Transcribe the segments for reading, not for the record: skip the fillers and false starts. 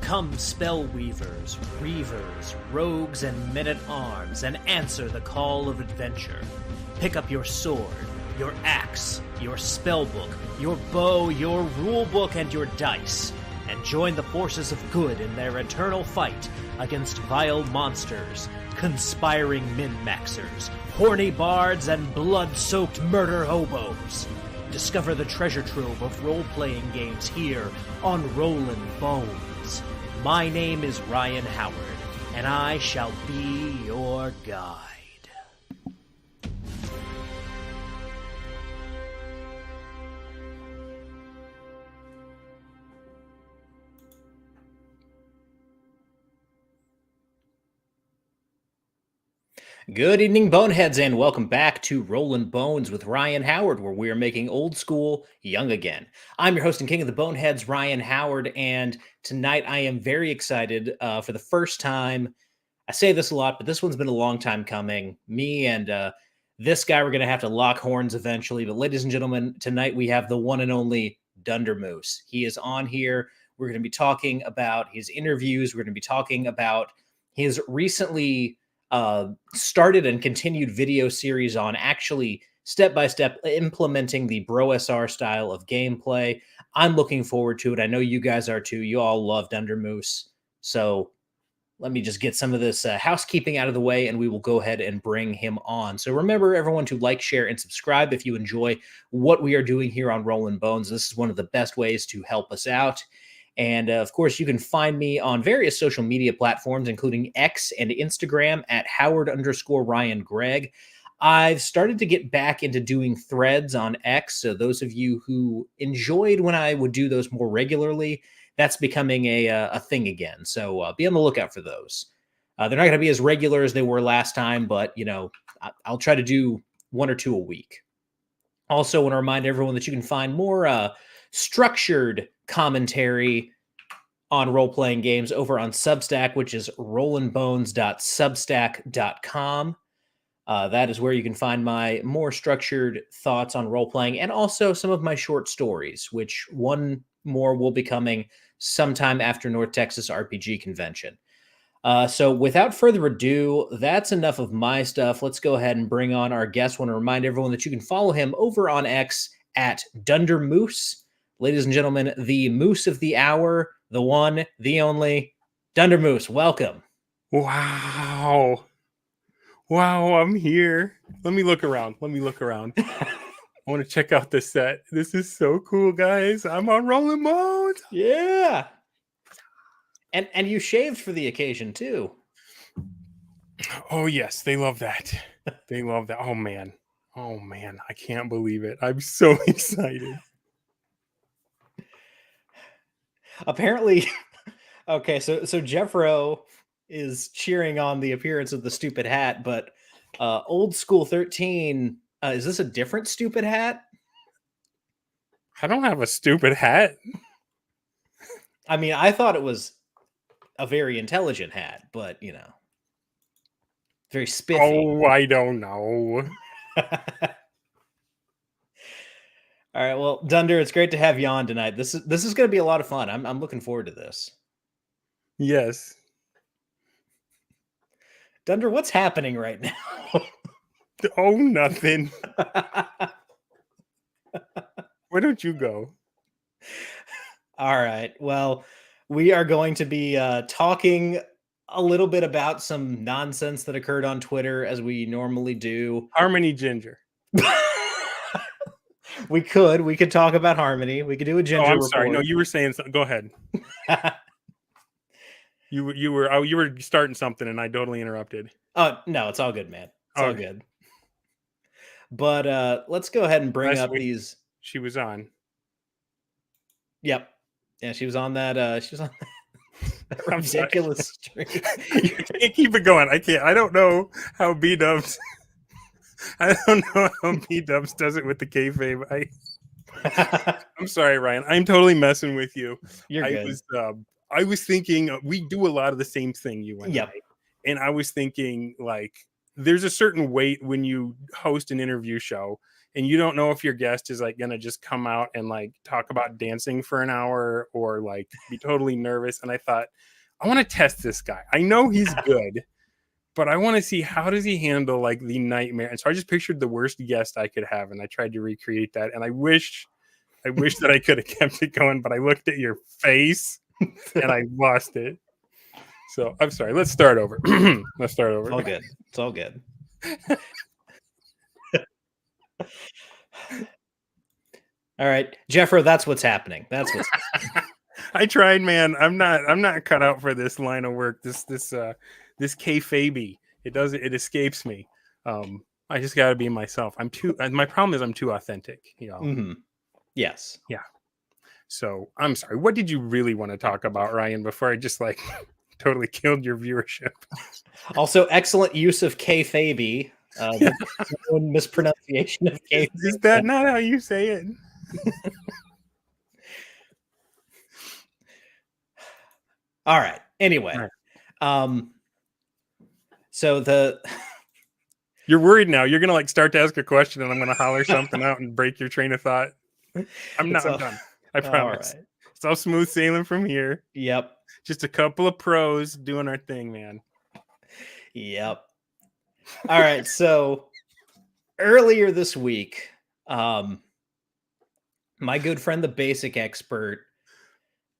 Come, spell weavers, reavers, rogues, and men-at-arms, and answer the call of adventure. Pick up your sword, your axe, your spellbook, your bow, your rulebook, and your dice, and join the forces of good in their eternal fight against vile monsters, conspiring min-maxers, horny bards, and blood-soaked murder hobos. Discover the treasure trove of role-playing games here on Rollin Bones. My name is Ryan Howard, and I shall be your guide. Good evening, Boneheads, and welcome back to Rollin Bones with Ryan Howard, where we are making old school young again. I'm your host and king of the Boneheads, Ryan Howard, and tonight I am very excited for the first time. I say this a lot, but this one's been a long time coming. Me and this guy, we're going to have to lock horns eventually, but ladies and gentlemen, tonight we have the one and only Dunder Moose. He is on here. We're going to be talking about his interviews. We're going to be talking about his recently started and continued video series on actually step-by-step implementing the BrOSR style of gameplay. I'm looking forward to it. I know you guys are too. You all love Dunder Moose. So let me just get some of this housekeeping out of the way, and we will go ahead and bring him on. So remember, everyone, to like, share, and subscribe if you enjoy what we are doing here on Rollin Bones. This is one of the best ways to help us out. And of course, you can find me on various social media platforms, including X and Instagram at Howard_Ryan Gregg. I've started to get back into doing threads on X. So those of you who enjoyed when I would do those more regularly, that's becoming a thing again. So be on the lookout for those. They're not going to be as regular as they were last time, but you know, I'll try to do one or two a week. Also, want to remind everyone that you can find more structured commentary on role-playing games over on Substack, which is rollinbones.substack.com. That is where you can find my more structured thoughts on role-playing and also some of my short stories, which one more will be coming sometime after North Texas RPG Convention. So without further ado, that's enough of my stuff. Let's go ahead and bring on our guest. I want to remind everyone that you can follow him over on X at Dunder Moose. Ladies and gentlemen, the moose of the hour, the one, the only, Dunder Moose. Welcome. Wow. Wow, I'm here. Let me look around. I want to check out this set. This is so cool, guys. I'm on Rollin Bones. Yeah. And you shaved for the occasion, too. Oh, yes. They love that. They love that. Oh, man. I can't believe it. I'm so excited. Apparently, okay, so Jeffro is cheering on the appearance of the stupid hat, but Old School 13, is this a different stupid hat? I don't have a stupid hat. I mean, I thought it was a very intelligent hat, but, you know, very spiffy. Oh, I don't know. All right, well, Dunder, it's great to have you on tonight. This is going to be a lot of fun. I'm looking forward to this. Yes. Dunder, what's happening right now? Oh, nothing. Where don't you go? All right. Well, we are going to be talking a little bit about some nonsense that occurred on Twitter, as we normally do. Harmony Ginger. We could talk about Harmony. We could do a Ginger report. Sorry. No, you were saying something. Go ahead. You were starting something, and I totally interrupted. Oh no, it's all good, man. It's all good. But let's go ahead and bring up these. She was on. Yep. Yeah, she was on that. She was on that ridiculous stream. You can't keep it going. I can't. I don't know how B-Dubs. I don't know how B-Dubs does it with the kayfabe. I'm sorry, Ryan. I'm totally messing with you. You're good. I was thinking we do a lot of the same thing, you and yep. I. And I was thinking, like, there's a certain weight when you host an interview show and you don't know if your guest is like gonna just come out and like talk about dancing for an hour or like be totally nervous. And I thought, I want to test this guy. I know he's good, but I want to see how does he handle like the nightmare. And so I just pictured the worst guest I could have, and I tried to recreate that. And I wish that I could have kept it going, but I looked at your face and I lost it. So I'm sorry. Let's start over. Let's start over. It's all good. It's all good. All right, Jeffro, that's what's happening. That's what's happening. I tried, man. I'm not cut out for this line of work. This kayfabe. It escapes me. I just got to be myself. My problem is I'm too authentic, you know. Mm-hmm. Yes. Yeah. So I'm sorry. What did you really want to talk about, Ryan, before I just like totally killed your viewership? Also, excellent use of kayfabe. Mispronunciation of kayfabe. Is that not how you say it? All right. Anyway, so you're worried now. You're gonna like start to ask a question, and I'm gonna holler something out and break your train of thought. I'm done. I promise. Right. It's all smooth sailing from here. Yep. Just a couple of pros doing our thing, man. Yep. All right. So earlier this week, my good friend, the basic expert,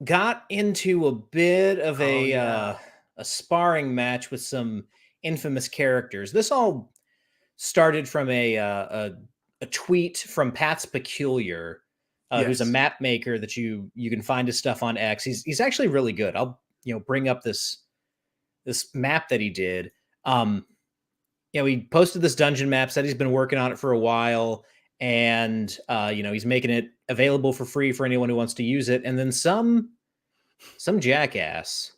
got into a bit of a sparring match with some infamous characters. This all started from a tweet from Pat's Peculiar, who's a map maker that you can find his stuff on X. He's actually really good. I'll bring up this map that he did. He posted this dungeon map, said he's been working on it for a while, and he's making it available for free for anyone who wants to use it. And then some jackass,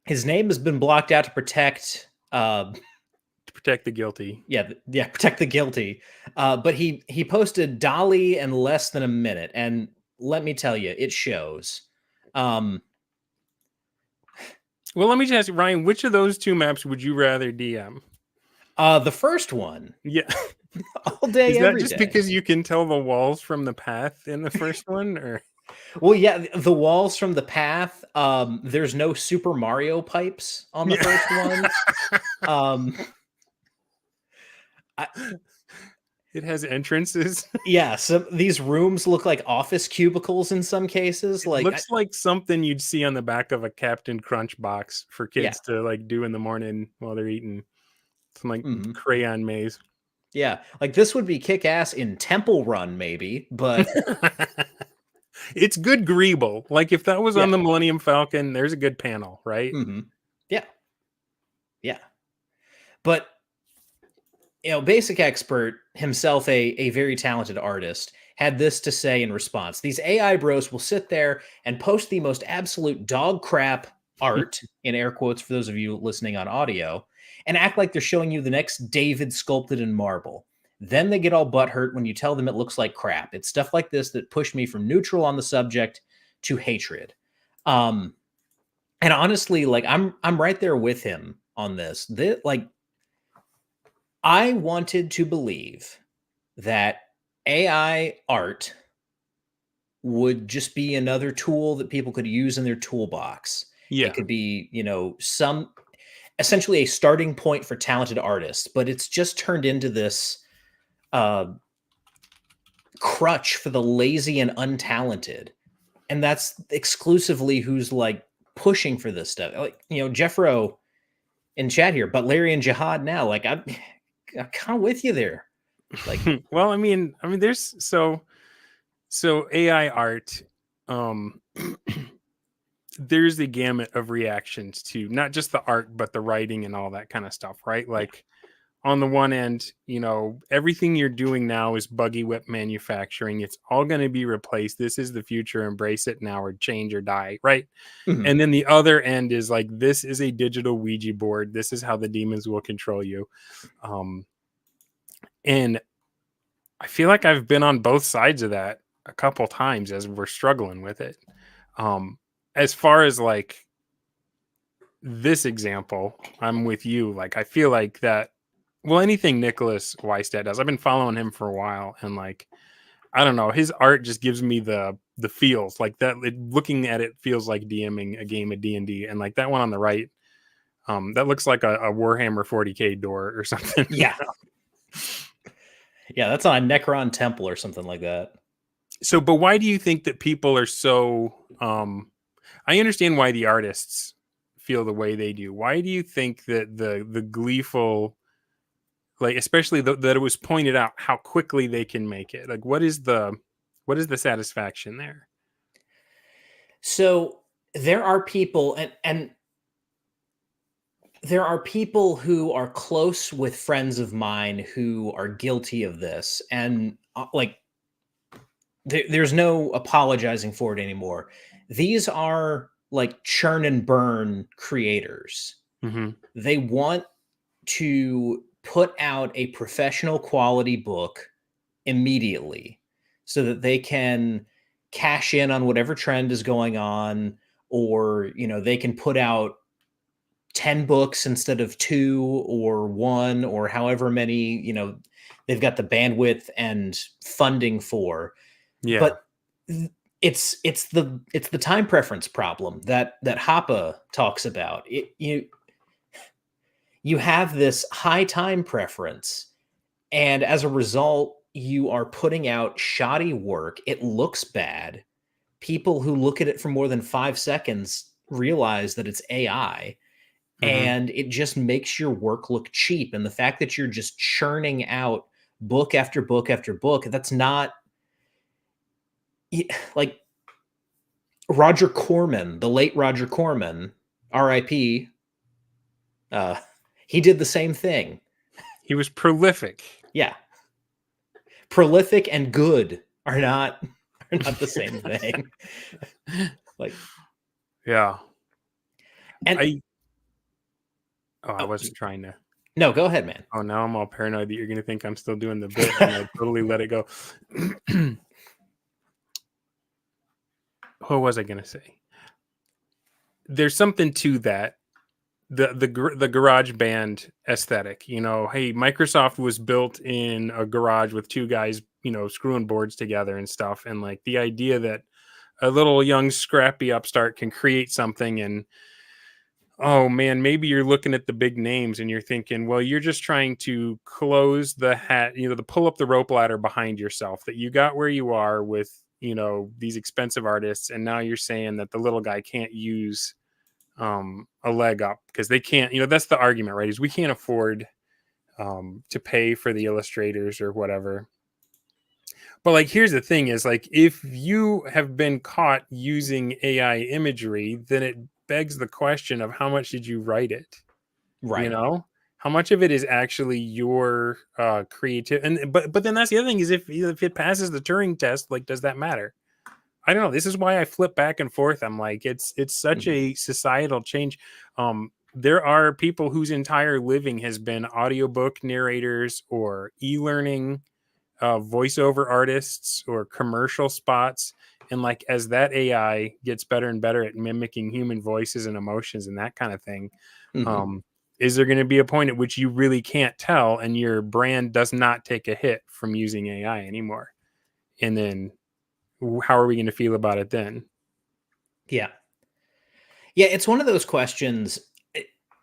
his name has been blocked out to protect the guilty. Yeah, protect the guilty. But he posted Dolly in less than a minute, and let me tell you, it shows. Well, let me just ask you, Ryan, which of those two maps would you rather DM? The first one. Yeah. All day, Is that every just day. Because you can tell the walls from the path in the first one, or? Well, yeah, the walls from the path. There's no Super Mario pipes on the first one. It has entrances. Yeah, so these rooms look like office cubicles in some cases. It looks like something you'd see on the back of a Captain Crunch box for kids to like do in the morning while they're eating. Some like crayon maze. Yeah, like this would be kick-ass in Temple Run, maybe, but it's good greeble. Like if that was on the Millennium Falcon, there's a good panel, right? Mm-hmm. Yeah. But Basic Expert himself, a very talented artist, had this to say in response. These AI bros will sit there and post the most absolute dog crap art, in air quotes for those of you listening on audio, and act like they're showing you the next David sculpted in marble. Then they get all butthurt when you tell them it looks like crap. It's stuff like this that pushed me from neutral on the subject to hatred. And honestly, like I'm right there with him on this. I wanted to believe that AI art would just be another tool that people could use in their toolbox. Yeah. It could be, essentially a starting point for talented artists, but it's just turned into this crutch for the lazy and untalented. And that's exclusively who's like pushing for this stuff. Like, Jeffro in chat here, but Larry and Jihad now, like I'm kind of with you there. Like, well, I mean, there's so AI art, there's the gamut of reactions to not just the art, but the writing and all that kind of stuff, right? Like on the one end, everything you're doing now is buggy whip manufacturing. It's all going to be replaced. This is the future. Embrace it now or change or die, right? Mm-hmm. And then the other end is like, this is a digital Ouija board. This is how the demons will control you. And I feel like I've been on both sides of that a couple times as we're struggling with it. As far as like this example, I'm with you. Like, I feel like that. Well, anything Nicholas Weistat does, I've been following him for a while, and like, I don't know, his art just gives me the feels like that. Looking at it feels like DMing a game of D&D, and like that one on the right, that looks like a Warhammer 40K door or something. Yeah. Yeah, that's on a Necron temple or something like that. So, but why do you think that people are so? I understand why the artists feel the way they do. Why do you think that the gleeful, like especially that it was pointed out how quickly they can make it? Like, what is the satisfaction there? So there are people, and there are people who are close with friends of mine who are guilty of this, and like there's no apologizing for it anymore. These are like churn and burn creators. Mm-hmm. They want to put out a professional quality book immediately so that they can cash in on whatever trend is going on, or they can put out 10 books instead of 2 or 1 or however many they've got the bandwidth and funding for. Yeah. But it's the time preference problem that Hoppe talks about. You have this high time preference, and as a result, you are putting out shoddy work. It looks bad. People who look at it for more than 5 seconds realize that it's AI, Mm-hmm. and it just makes your work look cheap. And the fact that you're just churning out book after book after book, that's not like Roger Corman, the late Roger Corman, RIP. Uh, he did the same thing. He was prolific. Yeah, prolific and good are not the same thing. Like, Yeah. and I wasn't trying to. no, go ahead, man. Oh, now I'm all paranoid that you're going to think I'm still doing the bit, and I totally let it go. What was I going to say? There's something to that. The garage band aesthetic, hey, Microsoft was built in a garage with two guys, screwing boards together and stuff. And like the idea that a little young scrappy upstart can create something, and oh man, maybe you're looking at the big names and you're thinking, well, you're just trying to close the hat, the pull up the rope ladder behind yourself, that you got where you are with, these expensive artists. And now you're saying that the little guy can't use a leg up because they can't, that's the argument, right? Is we can't afford to pay for the illustrators or whatever. But like, here's the thing is like, if you have been caught using AI imagery, then it begs the question of how much did you write it? Right. How much of it is actually your creative? And but then that's the other thing is if it passes the Turing test, like, does that matter? I don't know. This is why I flip back and forth. I'm like, it's such a societal change. There are people whose entire living has been audiobook narrators or e-learning voiceover artists or commercial spots. And like, as that AI gets better and better at mimicking human voices and emotions and that kind of thing, Mm-hmm. is there going to be a point at which you really can't tell and your brand does not take a hit from using AI anymore? And then how are we going to feel about it then? Yeah. Yeah, it's one of those questions.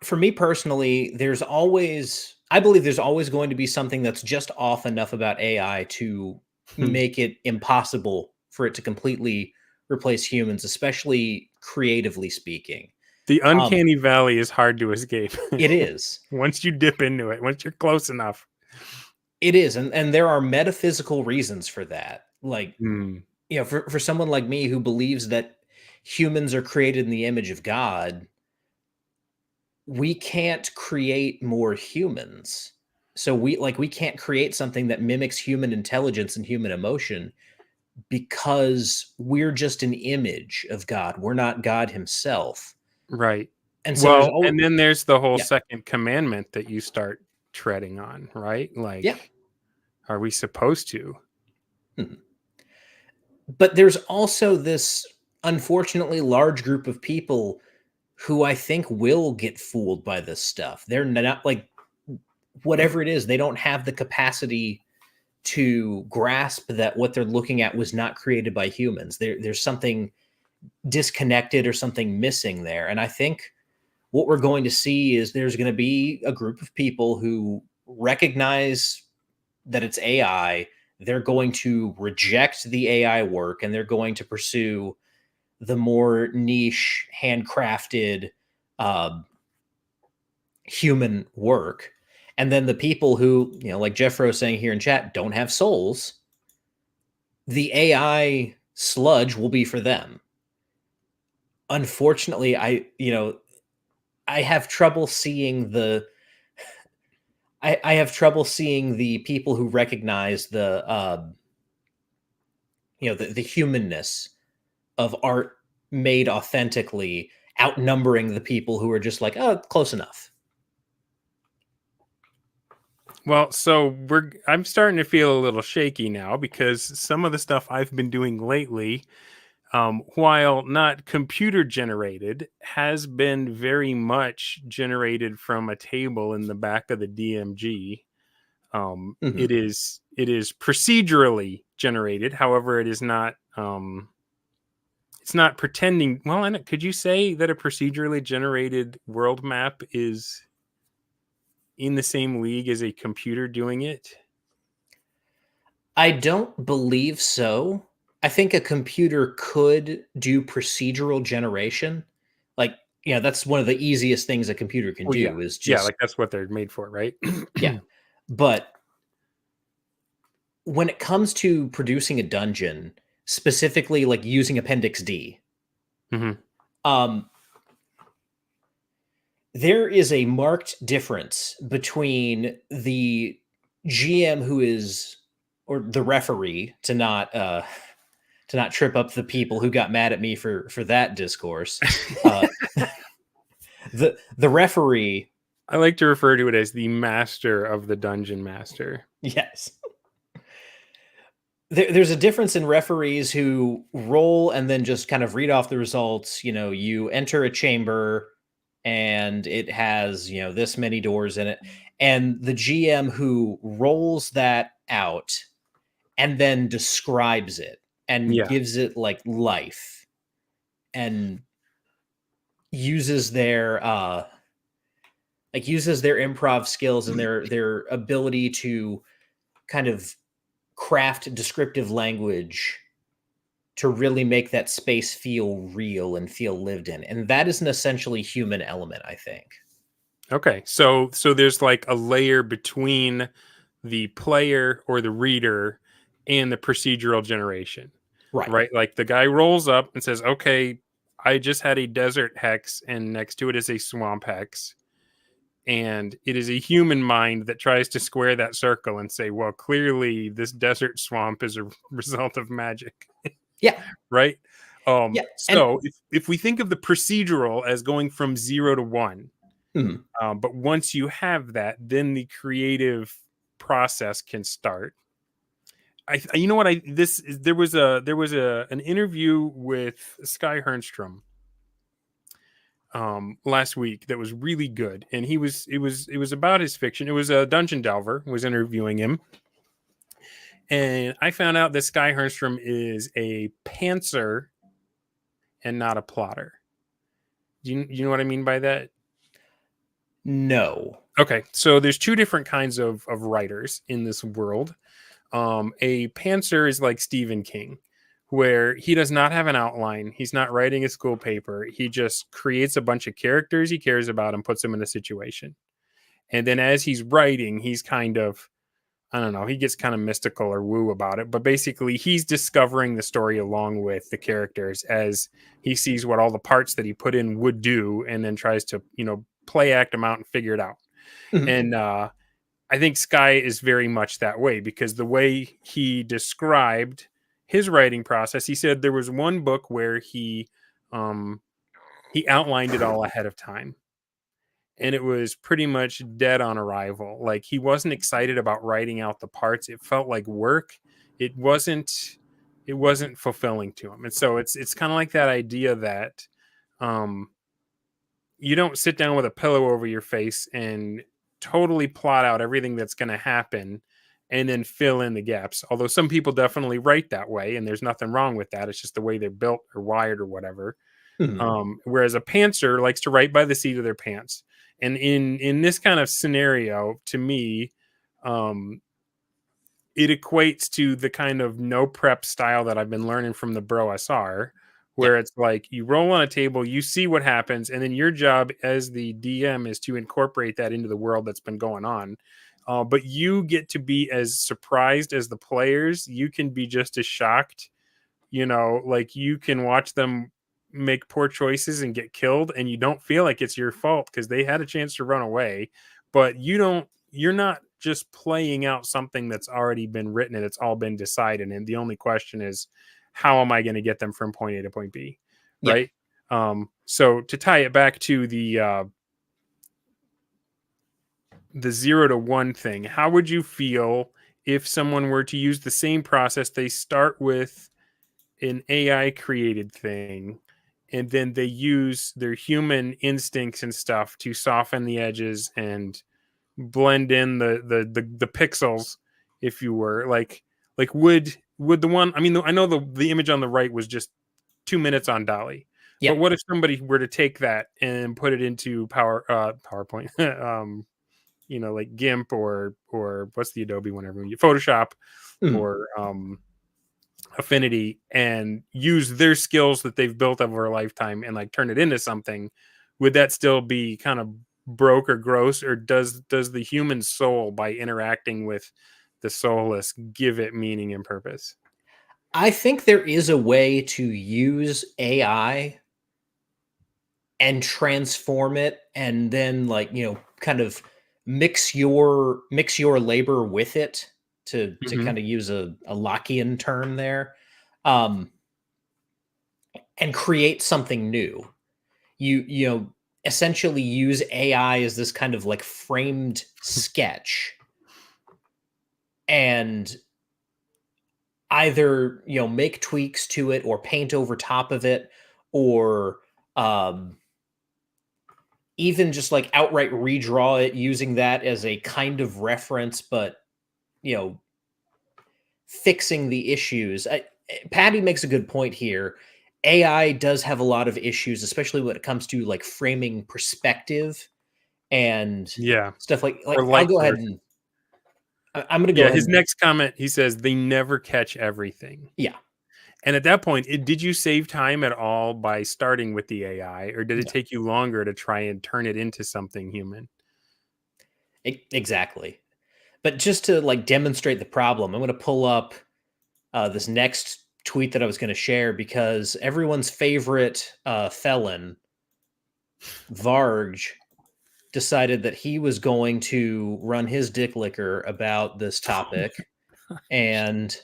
For me personally, I believe there's always going to be something that's just off enough about AI to make it impossible for it to completely replace humans, especially creatively speaking. The Um, uncanny valley is hard to escape. it is. Once you dip into it, once you're close enough. It is, and there are metaphysical reasons for that. Like, Mm, for someone like me who believes that humans are created in the image of God, we can't create more humans. So we can't create something that mimics human intelligence and human emotion because we're just an image of God. We're not God himself. right. And so there's Well, always and then there's the whole yeah. second commandment that you start treading on, right? Yeah. Like, are we supposed to? Mhm. But there's also this unfortunately large group of people who I think will get fooled by this stuff. They're not like whatever it is, they don't have the capacity to grasp that what they're looking at was not created by humans. There's something disconnected or something missing there. And I think what we're going to see is there's going to be a group of people who recognize that it's AI. They're going to reject the AI work and they're going to pursue the more niche, handcrafted, uh, human work. And then the people who, like Jeffro saying here in chat, don't have souls, the AI sludge will be for them. Unfortunately, I have trouble seeing I have trouble seeing the people who recognize the humanness of art made authentically outnumbering the people who are just like, oh, close enough. Well, so I'm starting to feel a little shaky now because some of the stuff I've been doing lately, while not computer generated, has been very much generated from a table in the back of the DMG. Mhm. It is procedurally generated. However, it is not. It's not pretending. Well, could you say that a procedurally generated world map is in the same league as a computer doing it? I don't believe so. I think a computer could do procedural generation. Like, that's one of the easiest things a computer can Well, yeah, do is yeah, just, like that's what they're made for, right? yeah. But when it comes to producing a dungeon, specifically like using Appendix D, Hmm. um, there is a marked difference between the GM who is, or the referee, to not trip up the people who got mad at me for that discourse. Uh, the referee, I like to refer to it as the master of the dungeon master. yes. There's a difference in referees who roll and then just kind of read off the results. You enter a chamber and it has, this many doors in it. And the GM who rolls that out and then describes it and Yeah. gives it like life and uses their improv skills and their ability to kind of craft descriptive language to really make that space feel real and feel lived in. And that is an essentially human element, I think. Okay. So there's like a layer between the player or the reader and the procedural generation, Right. right? Like the guy rolls up and says, "Okay, I just had a desert hex and next to it is a swamp hex." And it is a human mind that tries to square that circle and say, well, clearly this desert swamp is a result of magic. Yeah. Right. Yeah. And So if we think of the procedural as going from 0 to 1, mm, but once you have that, then the creative process can start. You know what, there was an interview with Sky Hernstrom last week that was really good, and it was about his fiction. It was a dungeon delver was interviewing him, and I found out that Sky Hernstrom is a pantser and not a plotter. Do you know what I mean by that? no. Okay, so there's two different kinds of writers in this world. A pantser is like Stephen King, where he does not have an outline. He's not writing a school paper. He just creates a bunch of characters he cares about and puts them in a situation. And then as he's writing, he's kind of, I don't know, he gets kind of mystical or woo about it. But basically, he's discovering the story along with the characters as he sees what all the parts that he put in would do and then tries to, play act them out and figure it out. Mhm. And I think Sky is very much that way because the way he described his writing process, he said there was one book where he outlined it all ahead of time, and it was pretty much dead on arrival. Like he wasn't excited about writing out the parts. It felt like work. It wasn't fulfilling to him. And so it's kind of like that idea that um sit down with a pillow over your face and totally plot out everything that's going to happen and then fill in the gaps. Although some people definitely write that way, and there's nothing wrong with that. It's just the way they're built or wired or whatever. Mhm. Whereas a pantser likes to write by the seat of their pants. And in this kind of scenario, to me, um, it equates to the kind of no prep style that I've been learning from the BrOSR, Yeah. where it's like you roll on a table, you see what happens, and then your job as the DM is to incorporate that into the world that's been going on. But you get to be as surprised as the players. You can be just as shocked. Like you can watch them make poor choices and get killed, and you don't feel like it's your fault because they had a chance to run away. But you're not just playing out something that's already been written and it's all been decided. And the only question is, how am I going to get them from point A to point B? Yeah. Right. So to tie it back to the 0 to 1 thing, how would you feel if someone were to use the same process? They start with an AI created thing, and then they use their human instincts and stuff to soften the edges and blend in the pixels, if you were like would the one, I mean, I know the image on the right was just 2 minutes on Dolly, Yeah. but what if somebody were to take that and put it into PowerPoint, like GIMP or what's the Adobe whenever you Photoshop Mhm. or Affinity, and use their skills that they've built over a lifetime and like turn it into something? Would that still be kind of broke or gross, or does the human soul, by interacting with the soulless, give it meaning and purpose? I think there is a way to use AI and transform it and then, like, kind of mix your labor with it, to Hmm. kind of use a Lockean term there, um, and create something new. You essentially use AI as this kind of like framed sketch, and either make tweaks to it or paint over top of it, or um even just like outright redraw it using that as a kind of reference, but you know fixing the issues. Patty makes a good point here. AI does have a lot of issues, especially when it comes to like framing perspective and Yeah. stuff like Or I'll light go ahead source. and I'm going to go Yeah, ahead his and next comment, he says they never catch everything. yeah. And at that point, did you save time at all by starting with the AI, or did it take you longer to try and turn it into something human? Exactly. But just to like demonstrate the problem, I'm going to pull up this next tweet that I was going to share, because everyone's favorite felon, Varg, decided that he was going to run his dick licker about this topic. And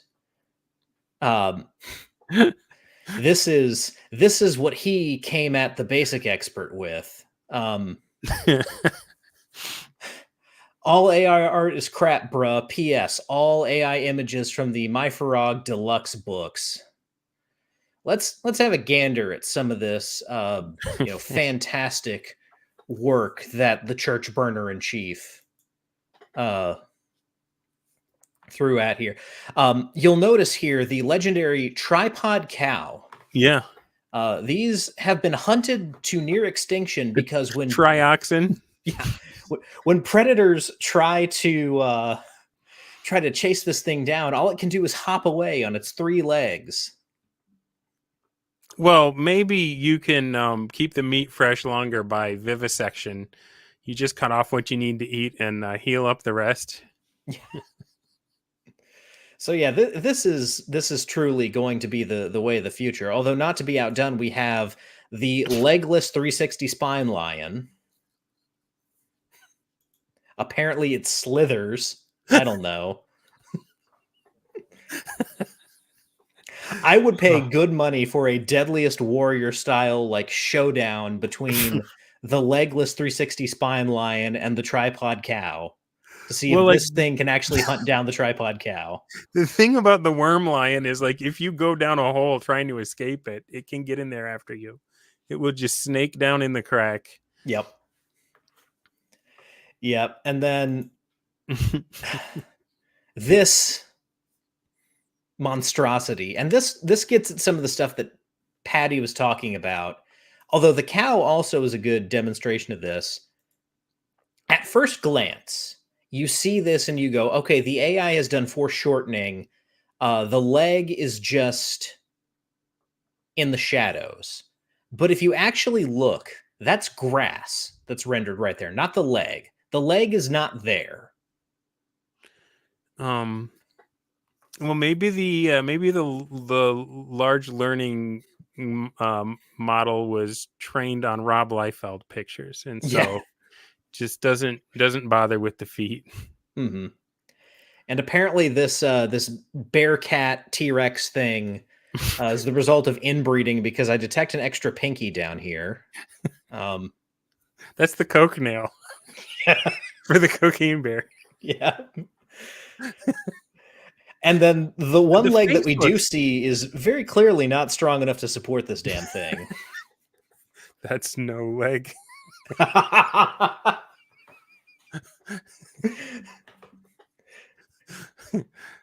um, this is what he came at the basic expert with. All AI art is crap, bruh. P.S. All AI images from the My Farog Deluxe books. Let's have a gander at some of this fantastic work that the church burner in chief uh threw at here. You'll notice here the legendary tripod cow. Yeah. These have been hunted to near extinction because when Trioxin. yeah, when predators try to chase this thing down, all it can do is hop away on its three legs. Well, maybe you can keep the meat fresh longer by vivisection. You just cut off what you need to eat and heal up the rest. So yeah, this is truly going to be the way of the future. Although not to be outdone, we have the legless 360 spine lion. Apparently, it slithers. I don't know. I would pay good money for a deadliest warrior style like showdown between the legless 360 spine lion and the tripod cow to see Well, if like this thing can actually hunt down the tripod cow. the thing about the worm lion is, like, if you go down a hole trying to escape it, it can get in there after you. It will just snake down in the crack. Yep. Yep. And then this monstrosity, and this gets at some of the stuff that Patty was talking about. Although the cow also is a good demonstration of this. At first glance, you see this and you go, okay, the AI has done foreshortening. The leg is just in the shadows. But if you actually look, that's grass that's rendered right there, not the leg. The leg is not there. Well, maybe the large learning model was trained on Rob Liefeld pictures, and so just doesn't bother with the feet. Mm-hmm. And apparently, this bear cat T-Rex thing is the result of inbreeding, because I detect an extra pinky down here. That's the coke nail for the cocaine bear. Yeah. And then the one The leg that face we do see is very clearly not strong enough to support this damn thing. That's no leg.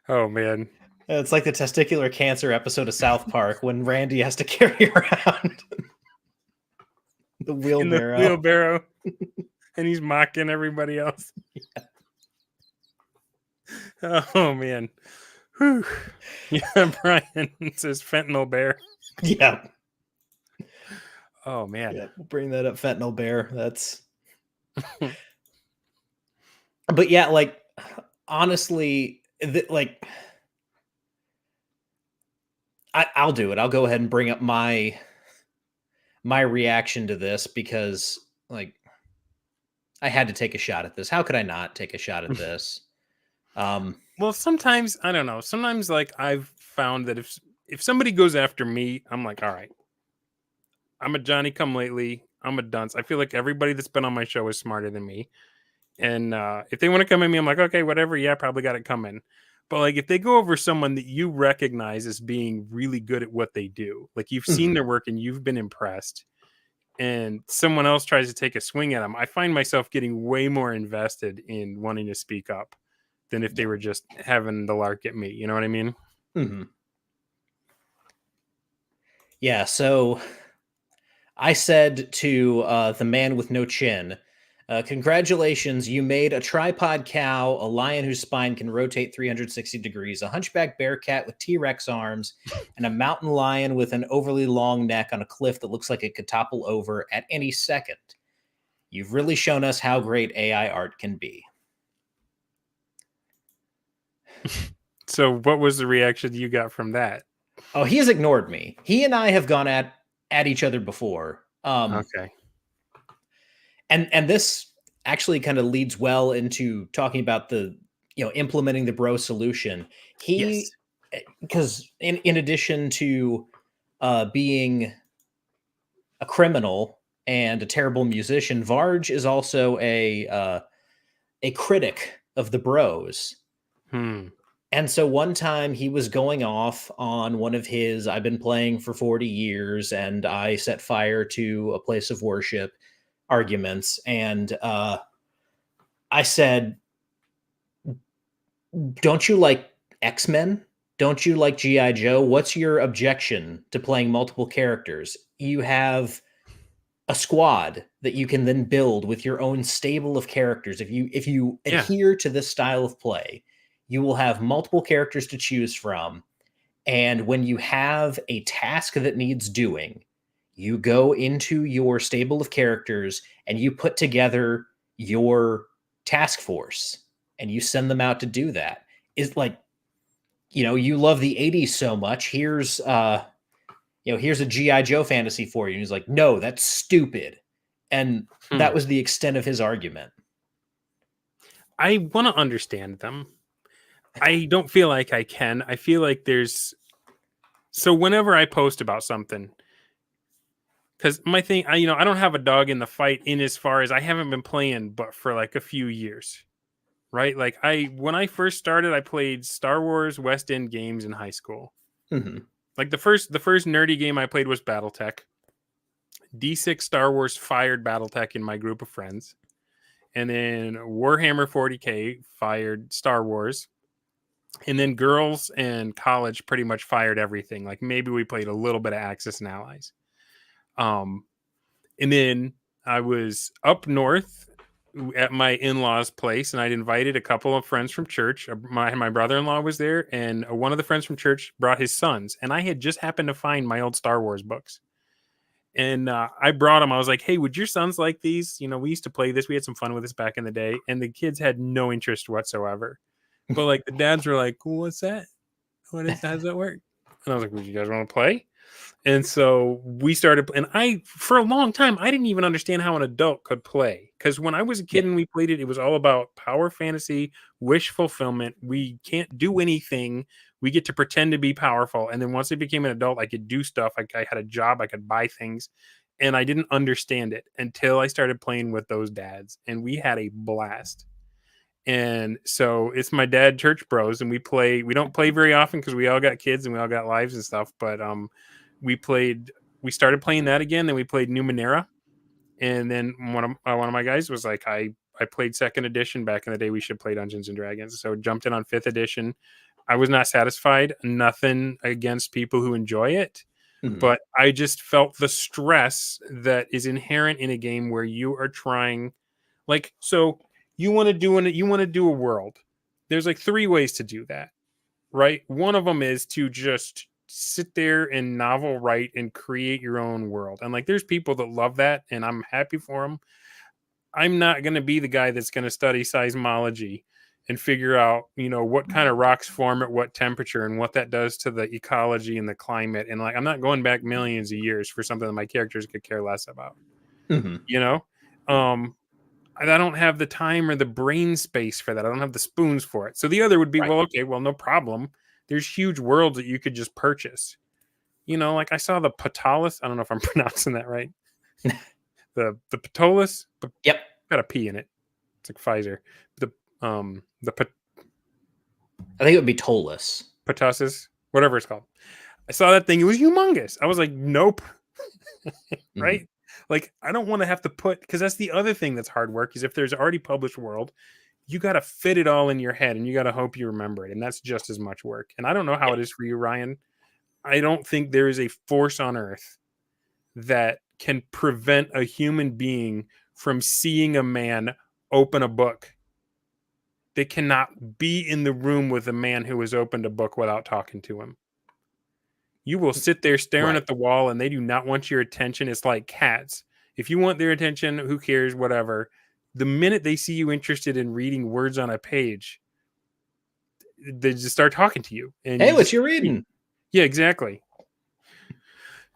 Oh man. It's like the testicular cancer episode of South Park when Randy has to carry around the In the wheelbarrow. wheelbarrow. And he's mocking everybody else. Yeah. Oh man. Whew. Yeah, Brian says fentanyl bear. Yeah. Oh man. Yeah, we'll bring that up, fentanyl bear. That's but yeah, like honestly, like I'll do it. I'll go ahead and bring up my reaction to this, because like I had to take a shot at this. How could I not take a shot at this? Well, sometimes I don't know. Sometimes like I've found that if somebody goes after me, I'm like, all right, I'm a Johnny come lately. I'm a dunce. I feel like everybody that's been on my show is smarter than me. And if they want to come at me, I'm like, okay, whatever. Yeah, probably got it coming. But like if they go over someone that you recognize as being really good at what they do, like you've seen their work and you've been impressed, and someone else tries to take a swing at them, I find myself getting way more invested in wanting to speak up than if they were just having the lark at me. You know what I mean? Mm-hmm. Yeah, so I said to the man with no chin, congratulations, you made a tripod cow, a lion whose spine can rotate 360 degrees, a hunchback bear cat with T-Rex arms, and a mountain lion with an overly long neck on a cliff that looks like it could topple over at any second. You've really shown us how great AI art can be. So what was the reaction you got from that? Oh, he has ignored me. He and I have gone at each other before. Okay. And this actually kind of leads well into talking about the implementing the bro solution. Yes. Because in addition to being a criminal and a terrible musician, Varge is also a critic of the bros. And so one time he was going off on one of his, I've been playing for 40 years and I set fire to a place of worship arguments. And I said, don't you like X-Men? Don't you like G.I. Joe? What's your objection to playing multiple characters? You have a squad that you can then build with your own stable of characters. If you adhere to this style of play, you will have multiple characters to choose from. And when you have a task that needs doing, you go into your stable of characters and you put together your task force and you send them out to do that. Is like, you love the 80s so much. Here's here's a G.I. Joe fantasy for you. And he's like, no, that's stupid. And that was the extent of his argument. I want to understand them. I don't feel like I can. I feel like so whenever I post about something, because my thing, I don't have a dog in the fight in as far as I haven't been playing, but for like a few years, right? Like when I first started, I played Star Wars West End games in high school. Mm-hmm. Like the first nerdy game I played was BattleTech. D6 Star Wars fired BattleTech in my group of friends. And then Warhammer 40K fired Star Wars. And then girls and college pretty much fired everything. Like maybe we played a little bit of Axis and Allies. And then I was up north at my in-laws' place, and I'd invited a couple of friends from church. My brother-in-law was there, and one of the friends from church brought his sons. And I had just happened to find my old Star Wars books. And I brought them. I was like, hey, would your sons like these? You know, we used to play this. We had some fun with this back in the day. And the kids had no interest whatsoever. But like the dads were like, cool, what's that? How does that work? And I was like, would you guys want to play? And so we started, and for a long time, I didn't even understand how an adult could play. Because when I was a kid and we played it, it was all about power fantasy, wish fulfillment. We can't do anything. We get to pretend to be powerful. And then once I became an adult, I could do stuff. I had a job. I could buy things. And I didn't understand it until I started playing with those dads. And we had a blast. And so it's my dad church bros, and we don't play very often because we all got kids and we all got lives and stuff. But we started playing that again. Then we played Numenera. And then one of my guys was like, I played second edition back in the day. We should play Dungeons and Dragons. So jumped in on fifth edition. I was not satisfied. Nothing against people who enjoy it. Mm-hmm. But I just felt the stress that is inherent in a game where you are trying, like, so you want to do a world. There's like 3 ways to do that, right? One of them is to just sit there and novel write and create your own world. And like, there's people that love that, and I'm happy for them. I'm not going to be the guy that's going to study seismology and figure out, what kind of rocks form at what temperature and what that does to the ecology and the climate. And like, I'm not going back millions of years for something that my characters could care less about. Mm-hmm. I don't have the time or the brain space for that. I don't have the spoons for it. So the other would be, well, okay, well, no problem. There's huge worlds that you could just purchase. Like I saw the Patolis. I don't know if I'm pronouncing that right. the Patolis. Yep. Got a P in it. It's like Pfizer. I think it would be Tolus. Patosis, whatever it's called. I saw that thing. It was humongous. I was like, nope. Right? Mm-hmm. Like, I don't want to have to because that's the other thing that's hard work, is if there's already published world, you got to fit it all in your head and you got to hope you remember it. And that's just as much work. And I don't know how it is for you, Ryan. I don't think there is a force on earth that can prevent a human being from seeing a man open a book. They cannot be in the room with a man who has opened a book without talking to him. You will sit there staring at the wall and they do not want your attention. It's like cats. If you want their attention, who cares, whatever. The minute they see you interested in reading words on a page, they just start talking to you. And hey, what you reading? Yeah, exactly.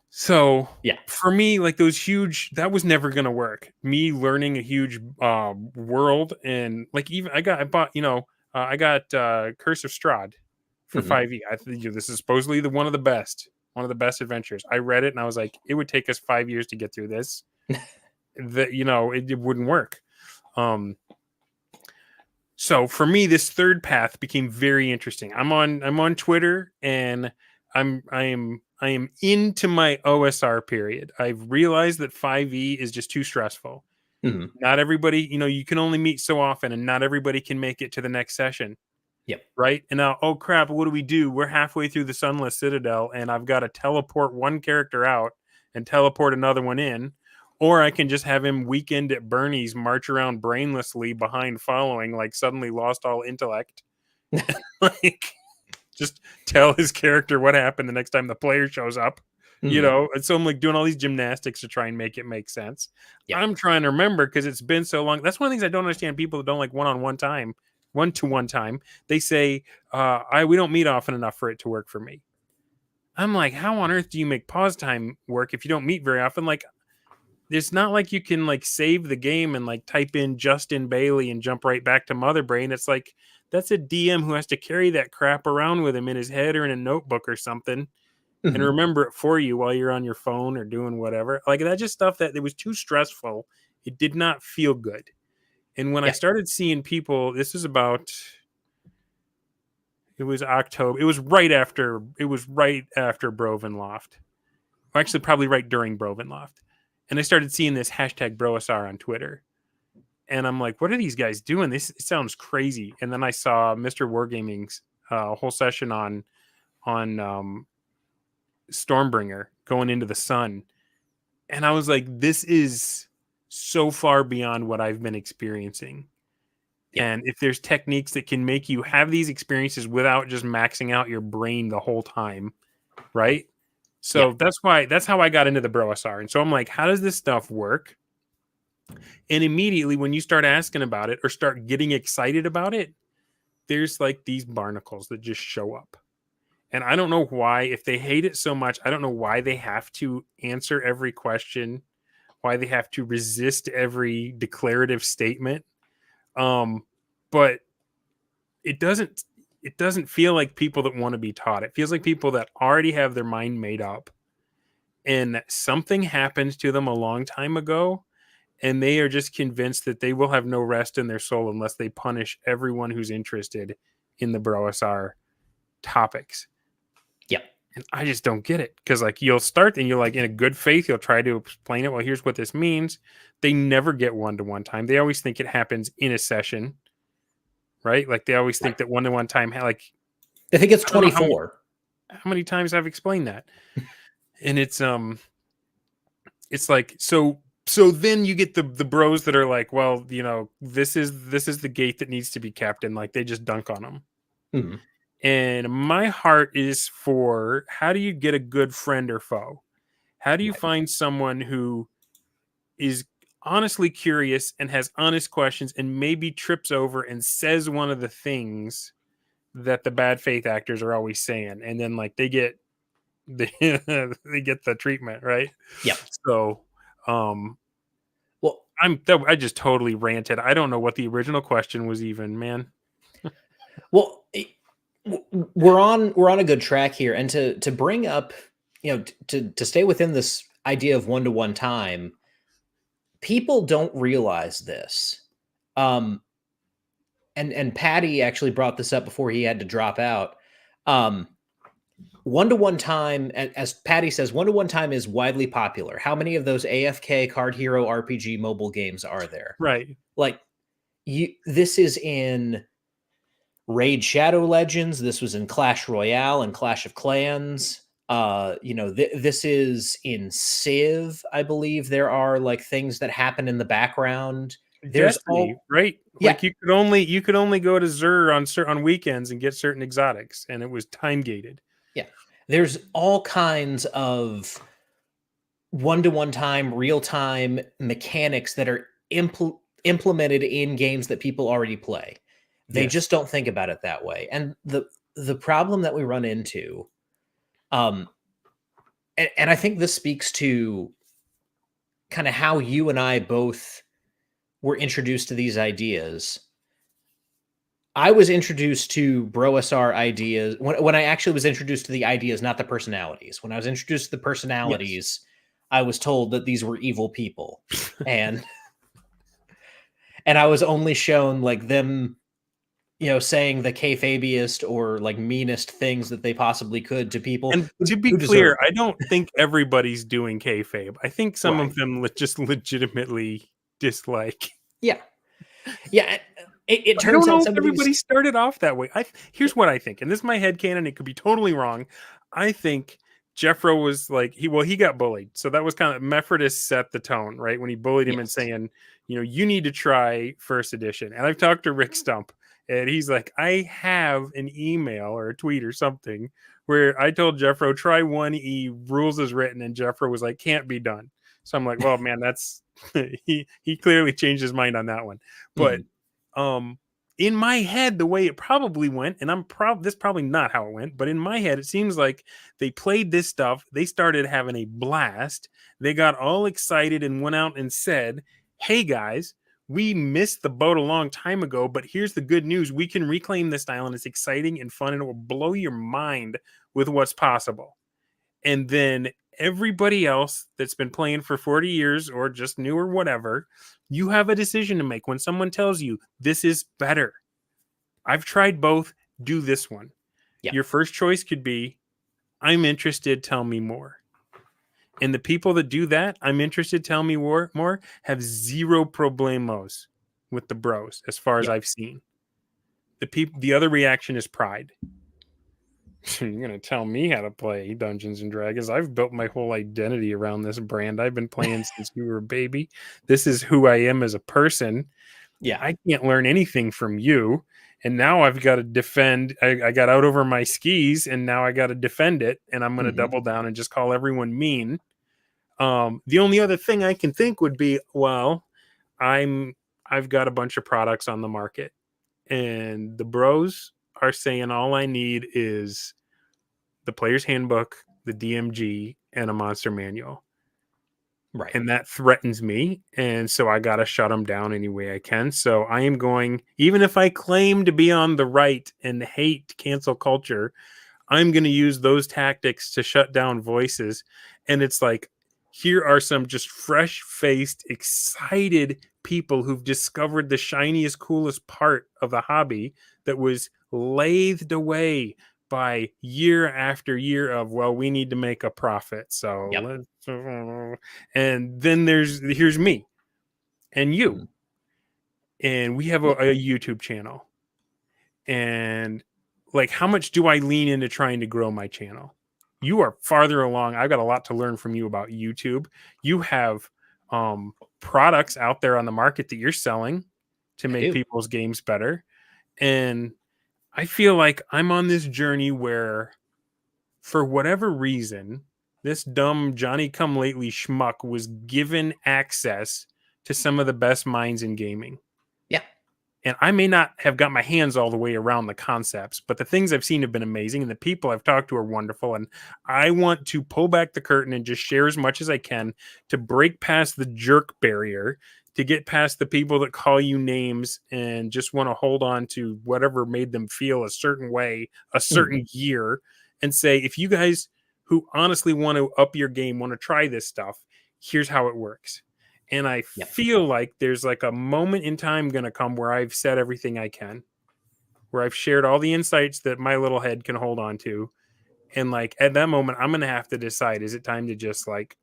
So for me, like that was never going to work. Me learning a huge world, and like I got Curse of Strahd for 5e. I think this is supposedly one of the best adventures. I read it and I was like, it would take us 5 years to get through this. It wouldn't work. So for me, this third path became very interesting. I'm on Twitter, and I am into my OSR period. I've realized that 5e is just too stressful. Mm-hmm. Not everybody, you can only meet so often, and not everybody can make it to the next session. Yep. Right. And now, oh crap, what do? We're halfway through the Sunless Citadel, and I've got to teleport one character out and teleport another one in. Or I can just have him weekend at Bernie's march around brainlessly behind following, like suddenly lost all intellect. Like, just tell his character what happened the next time the player shows up. Mm-hmm. And so I'm like doing all these gymnastics to try and make it make sense. Yep. I'm trying to remember because it's been so long. That's one of the things I don't understand. People that don't like one-to-one time, they say, we don't meet often enough for it to work for me. I'm like, how on earth do you make pause time work if you don't meet very often? Like, it's not like you can like save the game and like type in Justin Bailey and jump right back to Mother Brain. It's like, that's a DM who has to carry that crap around with him in his head or in a notebook or something. Mm-hmm. And remember it for you while you're on your phone or doing whatever. Like, that's just stuff that it was too stressful. It did not feel good. And when I started seeing people, it was October. It was right after Brovenloft. Actually, probably right during Brovenloft. And I started seeing this hashtag BrOSR on Twitter. And I'm like, what are these guys doing? This sounds crazy. And then I saw Mr. Wargaming's whole session on Stormbringer going into the sun. And I was like, this is so far beyond what I've been experiencing. Yeah. And if there's techniques that can make you have these experiences without just maxing out your brain the whole time, right? So that's how I got into the BrOSR. And so I'm like, how does this stuff work? And immediately when you start asking about it or start getting excited about it, there's like these barnacles that just show up. And I don't know why, if they hate it so much, I don't know why they have to answer every question, why they have to resist every declarative statement. But it doesn't feel like people that want to be taught. It feels like people that already have their mind made up and something happened to them a long time ago. And they are just convinced that they will have no rest in their soul unless they punish everyone who's interested in the BrOSR topics. Yeah. And I just don't get it. Because like you'll start and you're like in a good faith, you'll try to explain it. Well, here's what this means. They never get one-to-one time. They always think it happens in a session. Right? Like they always think that one-to-one time, like I think it's 24. How many times I've explained that? And it's like, so then you get the bros that are like, well, you know, this is the gate that needs to be kept, and like they just dunk on them. Mm-hmm. And my heart is for, how do you get a good friend or foe? How do you find someone who is honestly curious and has honest questions and maybe trips over and says one of the things that the bad faith actors are always saying, and then like they get they get the treatment, right? Yeah. So well, I just totally ranted. I don't know what the original question was even, man. Well, we're on a good track here, and to bring up, you know, to stay within this idea of one-to-one time, people don't realize this. And Patty actually brought this up before he had to drop out. One-to-one time, as Patty says, one-to-one time is widely popular. How many of those AFK Card Hero RPG mobile games are there? Right. Like, this is in Raid Shadow Legends. This was in Clash Royale and Clash of Clans. You know, this is in Civ, I believe. There are like things that happen in the background. There's Destiny, right? Like you could only go to Zur on weekends and get certain exotics, and it was time gated. Yeah, there's all kinds of one-to-one time, real time mechanics that are implemented in games that people already play. They just don't think about it that way. And the problem that we run into, and I think this speaks to kind of how you and I both were introduced to these ideas. I was introduced to BrOSR ideas when I actually was introduced to the ideas, not the personalities. When I was introduced to the personalities, I was told that these were evil people. And I was only shown like them, you know, saying the kayfabiest or like meanest things that they possibly could to people. And to be clear, I don't think everybody's doing kayfabe. I think some of them just legitimately dislike. Yeah. Yeah. It turns out everybody started off that way. Here's what I think, and this is my headcanon. It could be totally wrong. I think Jeffro was like, he got bullied. So that was kind of, Mephrodis set the tone, right? When he bullied him and saying, you know, you need to try first edition. And I've talked to Rick Stump, and he's like, I have an email or a tweet or something where I told Jeffro, try 1E, rules as written. And Jeffro was like, can't be done. So I'm like, well, man, that's, he clearly changed his mind on that one. But in my head, the way it probably went, and this is probably not how it went, but in my head, it seems like they played this stuff. They started having a blast. They got all excited and went out and said, hey guys, we missed the boat a long time ago, but here's the good news. We can reclaim this island. It's exciting and fun, and it will blow your mind with what's possible. And then everybody else that's been playing for 40 years or just new or whatever, you have a decision to make. When someone tells you this is better, I've tried both, do this one. Your first choice could be, I'm interested, tell me more. And the people that do that, I'm interested, tell me more, have zero problemos with the bros, as far as Yeah. I've seen. The other reaction is pride. You're gonna tell me how to play Dungeons and Dragons? I've built my whole identity around this brand. I've been playing since you were a baby. This is who I am as a person. Yeah. I can't learn anything from you. And now I've got to defend. I got out over my skis, and now I got to defend it. And I'm going to Hmm. double down and just call everyone mean. The only other thing I can think would be, well, I've got a bunch of products on the market, and the bros are saying all I need is the player's handbook, the DMG, and a monster manual. Right. And that threatens me. And so I got to shut them down any way I can. So I am going, even if I claim to be on the right and hate cancel culture, I'm going to use those tactics to shut down voices. And it's like, here are some just fresh faced, excited people who've discovered the shiniest, coolest part of the hobby that was lathed away by year after year of, well, we need to make a profit. So Yep. let's, and then here's me and you, Mhm. and we have Yeah. a YouTube channel. And like, how much do I lean into trying to grow my channel? You are farther along. I've got a lot to learn from you about YouTube. You have products out there on the market that you're selling to I make do. people's games better. And I feel like I'm on this journey where, for whatever reason, this dumb Johnny come lately schmuck was given access to some of the best minds in gaming. Yeah. And I may not have got my hands all the way around the concepts, but the things I've seen have been amazing, and the people I've talked to are wonderful. And I want to pull back the curtain and just share as much as I can to break past the jerk barrier, to get past the people that call you names and just want to hold on to whatever made them feel a certain way a Mhm. certain year, and say, if you guys who honestly want to up your game want to try this stuff, here's how it works. And I Yeah. feel like there's like a moment in time going to come where I've said everything I can, where I've shared all the insights that my little head can hold on to. And like at that moment, I'm going to have to decide, is it time to just like,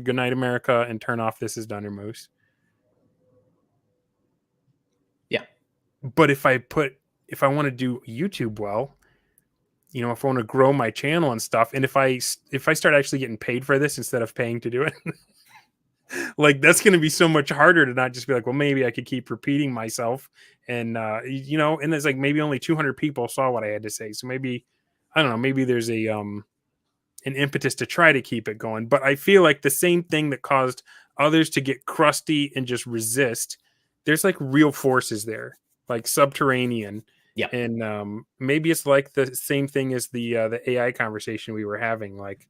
good night, America, and turn off This Is Dunder Moose? Yeah. But if I want to do YouTube well, if I want to grow my channel and stuff, and if I start actually getting paid for this instead of paying to do it, like that's going to be so much harder to not just be like, well, maybe I could keep repeating myself. And and it's like maybe only 200 people saw what I had to say, so maybe, I don't know, maybe there's an impetus to try to keep it going. But I feel like the same thing that caused others to get crusty and just resist, there's like real forces there, like subterranean. Yeah. And maybe it's like the same thing as the AI conversation we were having. Like,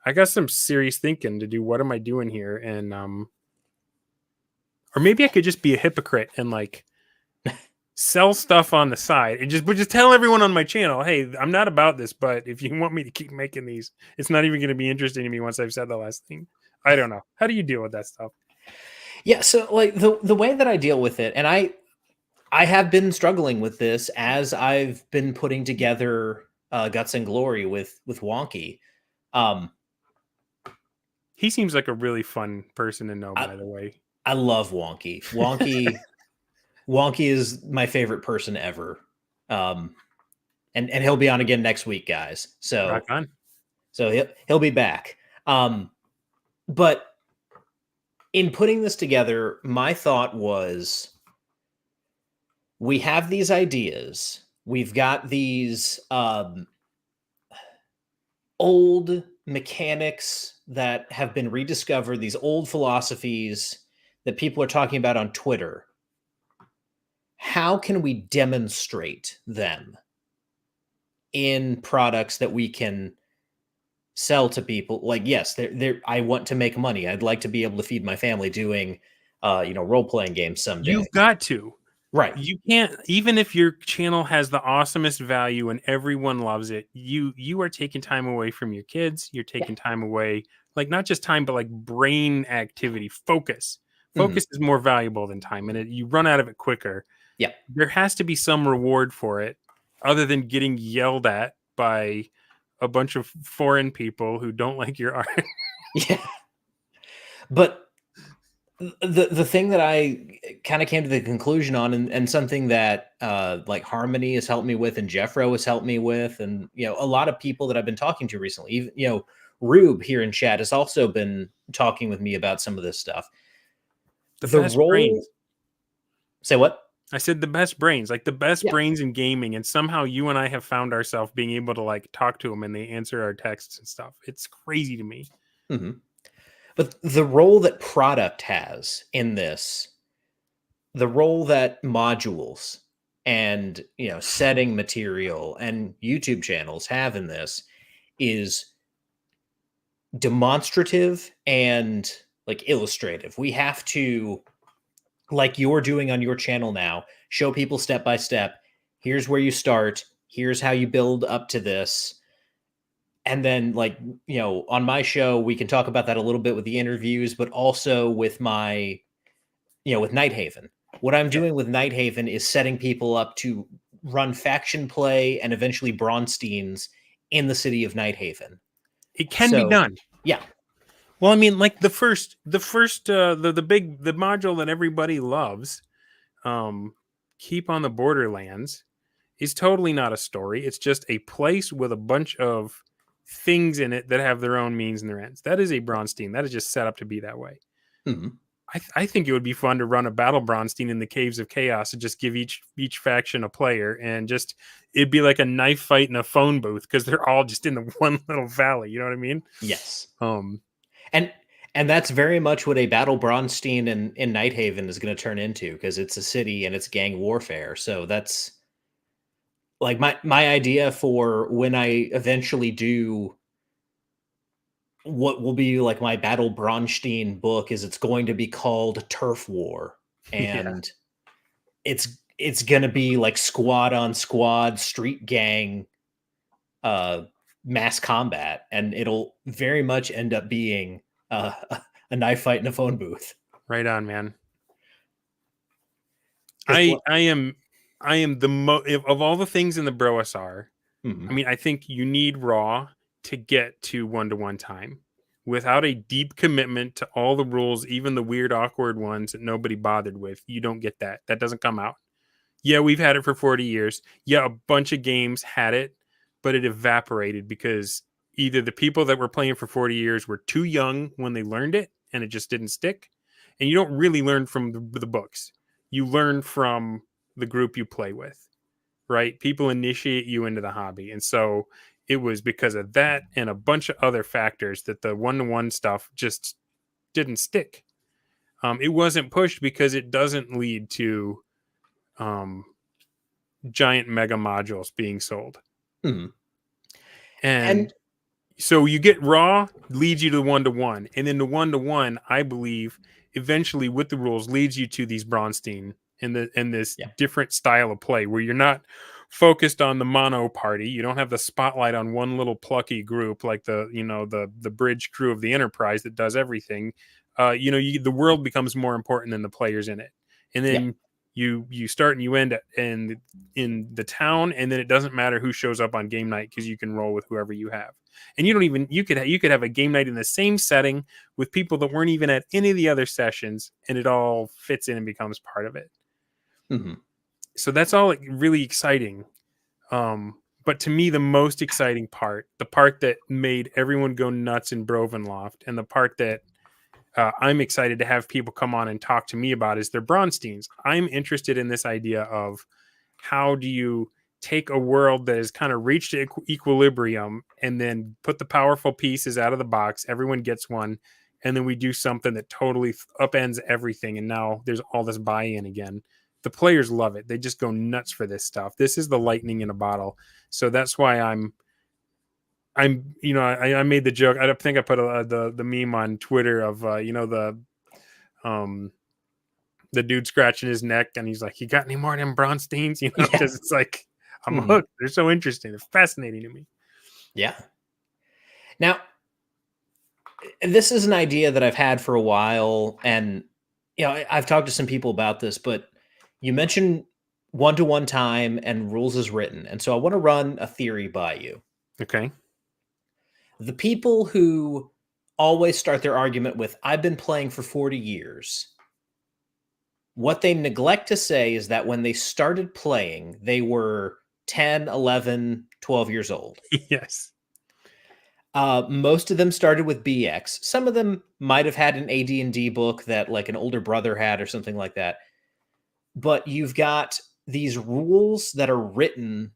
I got some serious thinking to do. What am I doing here? And or maybe I could just be a hypocrite and like sell stuff on the side and just tell everyone on my channel, hey, I'm not about this, but if you want me to keep making these, it's not even going to be interesting to me once I've said the last thing. I don't know. How do you deal with that stuff? Yeah. So like the way that I deal with it, and I have been struggling with this as I've been putting together Guts and Glory with Wonky. Um, He seems like a really fun person to know, I by the way. I love Wonky. Wonky is my favorite person ever. Um, and he'll be on again next week, guys. Rock on. So he'll be back. But in putting this together, my thought was, we have these ideas. We've got these old mechanics that have been rediscovered, these old philosophies that people are talking about on Twitter. How can we demonstrate them in products that we can sell to people? Like, yes, I want to make money. I'd like to be able to feed my family doing role-playing games someday. You've got to. Right. You can't, even if your channel has the awesomest value and everyone loves it, you are taking time away from your kids. You're Yeah. taking time away, like not just time, but like brain activity, focus. Mhm. Focus is more valuable than time, and you run out of it quicker. Yeah. There has to be some reward for it other than getting yelled at by a bunch of foreign people who don't like your art. Yeah. But the thing that I kind of came to the conclusion on, and something that like Harmony has helped me with, and Jeffro has helped me with, and a lot of people that I've been talking to recently, even Rube here in chat has also been talking with me about some of this stuff. The best brains. Say what? I said the best brains, like the best Yeah. brains in gaming, and somehow you and I have found ourselves being able to like talk to them and they answer our texts and stuff. It's crazy to me. Mm-hmm. But the role that product has in this, the role that modules and setting material and YouTube channels have in this is demonstrative and like illustrative. We have to, like you're doing on your channel now, show people step by step. Here's where you start. Here's how you build up to this. And then, like, on my show, we can talk about that a little bit with the interviews, but also with my, with Nighthaven. What I'm doing with Nighthaven is setting people up to run faction play and eventually Braunsteins in the city of Nighthaven. It can be done. Yeah. Well, I mean, like the module that everybody loves, Keep on the Borderlands, is totally not a story. It's just a place with a bunch of things in it that have their own means and their ends. That is a Braunstein. That is just set up to be that way. Mm-hmm. I think it would be fun to run a battle Braunstein in the Caves of Chaos and just give each faction a player, and just it'd be like a knife fight in a phone booth because they're all just in the one little valley. You know what I mean? Yes. And that's very much what a battle Braunstein in Nighthaven is going to turn into, because it's a city and it's gang warfare. So that's like my idea for when I eventually do what will be like my battle Braunstein book is it's going to be called Turf War, and it's going to be like squad on squad street gang mass combat, and it'll very much end up being a knife fight in a phone booth. Right on, man. I am the of all the things in the BrOSR. Mm-hmm. I mean, I think you need raw to get to 1-to-1 time. Without a deep commitment to all the rules, even the weird, awkward ones that nobody bothered with, you don't get that. That doesn't come out. Yeah, we've had it for 40 years. Yeah, a bunch of games had it, but it evaporated because either the people that were playing for 40 years were too young when they learned it and it just didn't stick. And you don't really learn from the books. You learn from the group you play with, right? People initiate you into the hobby. And so it was because of that and a bunch of other factors that the 1-to-1 stuff just didn't stick. It wasn't pushed because it doesn't lead to giant mega modules being sold. Mm-hmm. And so you get raw, leads you to 1-to-1. And then the 1-to-1, I believe, eventually with the rules leads you to these Braunstein and this different style of play where you're not focused on the mono party. You don't have the spotlight on one little plucky group like the bridge crew of the Enterprise that does everything. The world becomes more important than the players in it. And then you start and you end in the town, and then it doesn't matter who shows up on game night because you can roll with whoever you have. And you could have a game night in the same setting with people that weren't even at any of the other sessions, and it all fits in and becomes part of it. Mm-hmm. So that's all really exciting. But to me, the most exciting part, the part that made everyone go nuts in Brovenloft, and the part that I'm excited to have people come on and talk to me about is their Braunsteins. I'm interested in this idea of how do you take a world that has kind of reached equilibrium and then put the powerful pieces out of the box. Everyone gets one. And then we do something that totally upends everything. And now there's all this buy-in again. The players love it. They just go nuts for this stuff. This is the lightning in a bottle. So that's why I made the joke. I think I put the meme on Twitter of the dude scratching his neck and he's like, "You got any more of them Braunsteins?" Because it's like I'm hooked. They're so interesting. They're fascinating to me. Yeah. Now, this is an idea that I've had for a while, and I've talked to some people about this, but you mentioned 1-to-1 time and rules as written, and so I want to run a theory by you. Okay. The people who always start their argument with, I've been playing for 40 years. What they neglect to say is that when they started playing, they were 10, 11, 12 years old. Yes. Most of them started with BX. Some of them might have had an AD&D book that like an older brother had or something like that. But you've got these rules that are written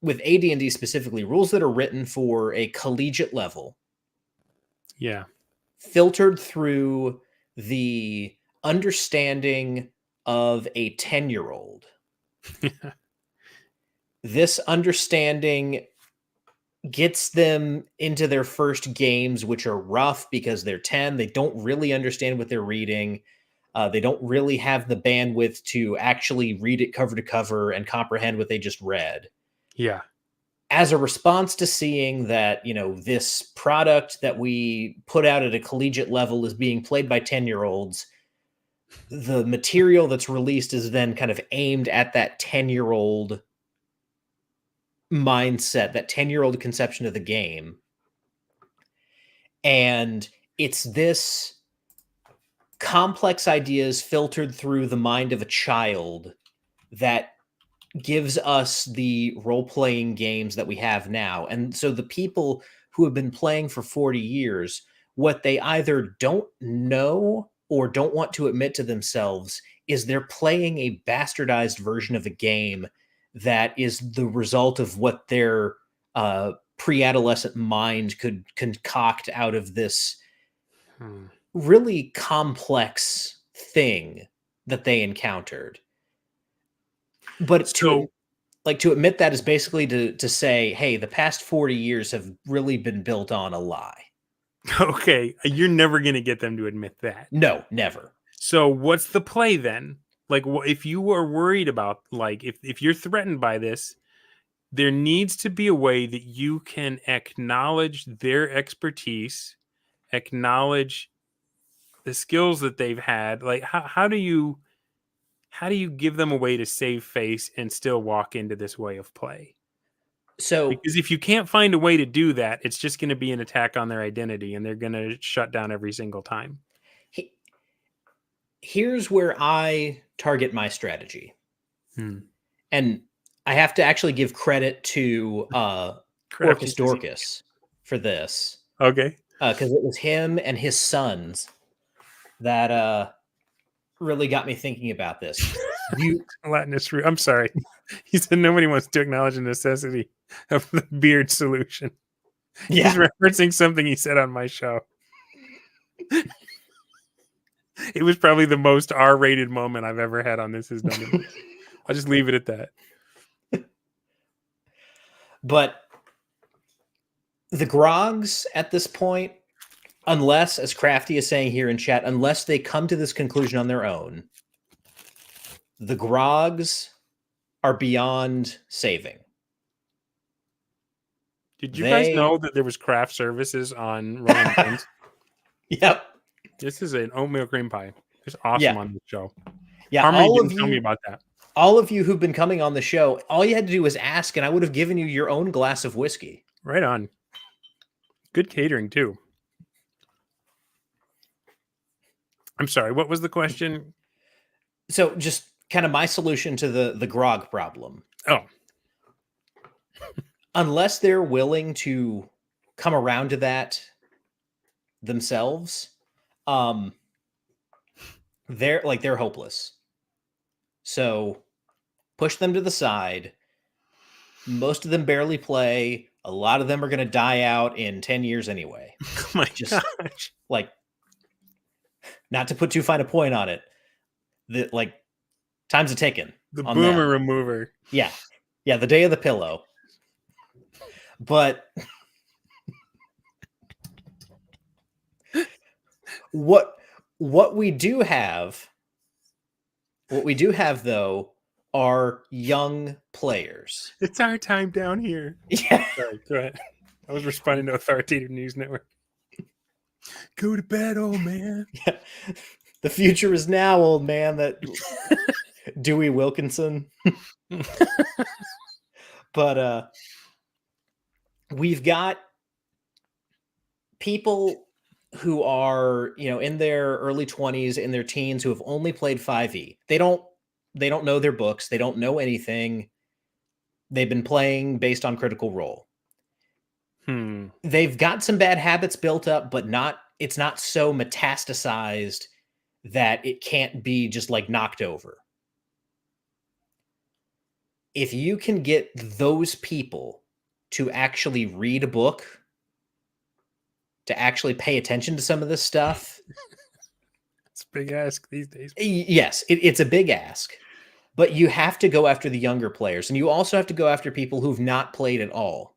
with AD&D specifically, rules that are written for a collegiate level. Yeah. Filtered through the understanding of a 10-year-old. This understanding gets them into their first games, which are rough because they're 10. They don't really understand what they're reading. They don't really have the bandwidth to actually read it cover to cover and comprehend what they just read. Yeah. As a response to seeing that, this product that we put out at a collegiate level is being played by 10-year-olds, the material that's released is then kind of aimed at that 10-year-old mindset, that 10-year-old conception of the game. And it's this complex ideas filtered through the mind of a child that gives us the role-playing games that we have now. And so the people who have been playing for 40 years, what they either don't know or don't want to admit to themselves is they're playing a bastardized version of a game that is the result of what their pre-adolescent mind could concoct out of this really complex thing that they encountered. But to admit that is basically to say, hey, the past 40 years have really been built on a lie. Okay, you're never going to get them to admit that. No, never. So what's the play then? Like, if you are worried about, like, if you're threatened by this, there needs to be a way that you can acknowledge their expertise, acknowledge the skills that they've had. Like, how do you give them a way to save face and still walk into this way of play? So, because if you can't find a way to do that, it's just going to be an attack on their identity, and they're going to shut down every single time. Here's where I target my strategy. And I have to actually give credit to Orcus Dorcas for this. Okay. Because it was him and his sons that really got me thinking about this. Latinus root. I'm sorry. He said nobody wants to acknowledge the necessity of the beard solution. Yeah. He's referencing something he said on my show. It was probably the most R-rated moment I've ever had on This Is Dunder Moose. I'll just leave it at that. But the grogs at this point, unless, as Crafty is saying here in chat, unless they come to this conclusion on their own, the grogs are beyond saving. Did you guys know that there was craft services on Rollin Bones? Yep. This is an oatmeal cream pie. It's awesome on the show. Yeah, Harmony didn't tell me about that. All of you who've been coming on the show, all you had to do was ask, and I would have given you your own glass of whiskey. Right on. Good catering, too. I'm sorry, what was the question? So just kind of my solution to the grog problem. Oh. Unless they're willing to come around to that themselves, they're hopeless. So push them to the side. Most of them barely play. A lot of them are going to die out in 10 years anyway. Oh my gosh. Like, not to put too fine a point on it, time's a ticking. The boomer remover. Yeah. Yeah, the day of the pillow. But what we do have though are young players. It's our time down here. Yeah. Sorry, go ahead. I was responding to Authoritative News Network. Go to bed, old man. Yeah. The future is now, old man. That Dewey Wilkinson. But we've got people who are, in their early 20s, in their teens, who have only played 5e, they don't know their books, they don't know anything. They've been playing based on Critical Role. They've got some bad habits built up, but it's not so metastasized that it can't be just like knocked over. If you can get those people to actually read a book, to actually pay attention to some of this stuff. It's a big ask these days. Yes, it's a big ask, but you have to go after the younger players, and you also have to go after people who've not played at all.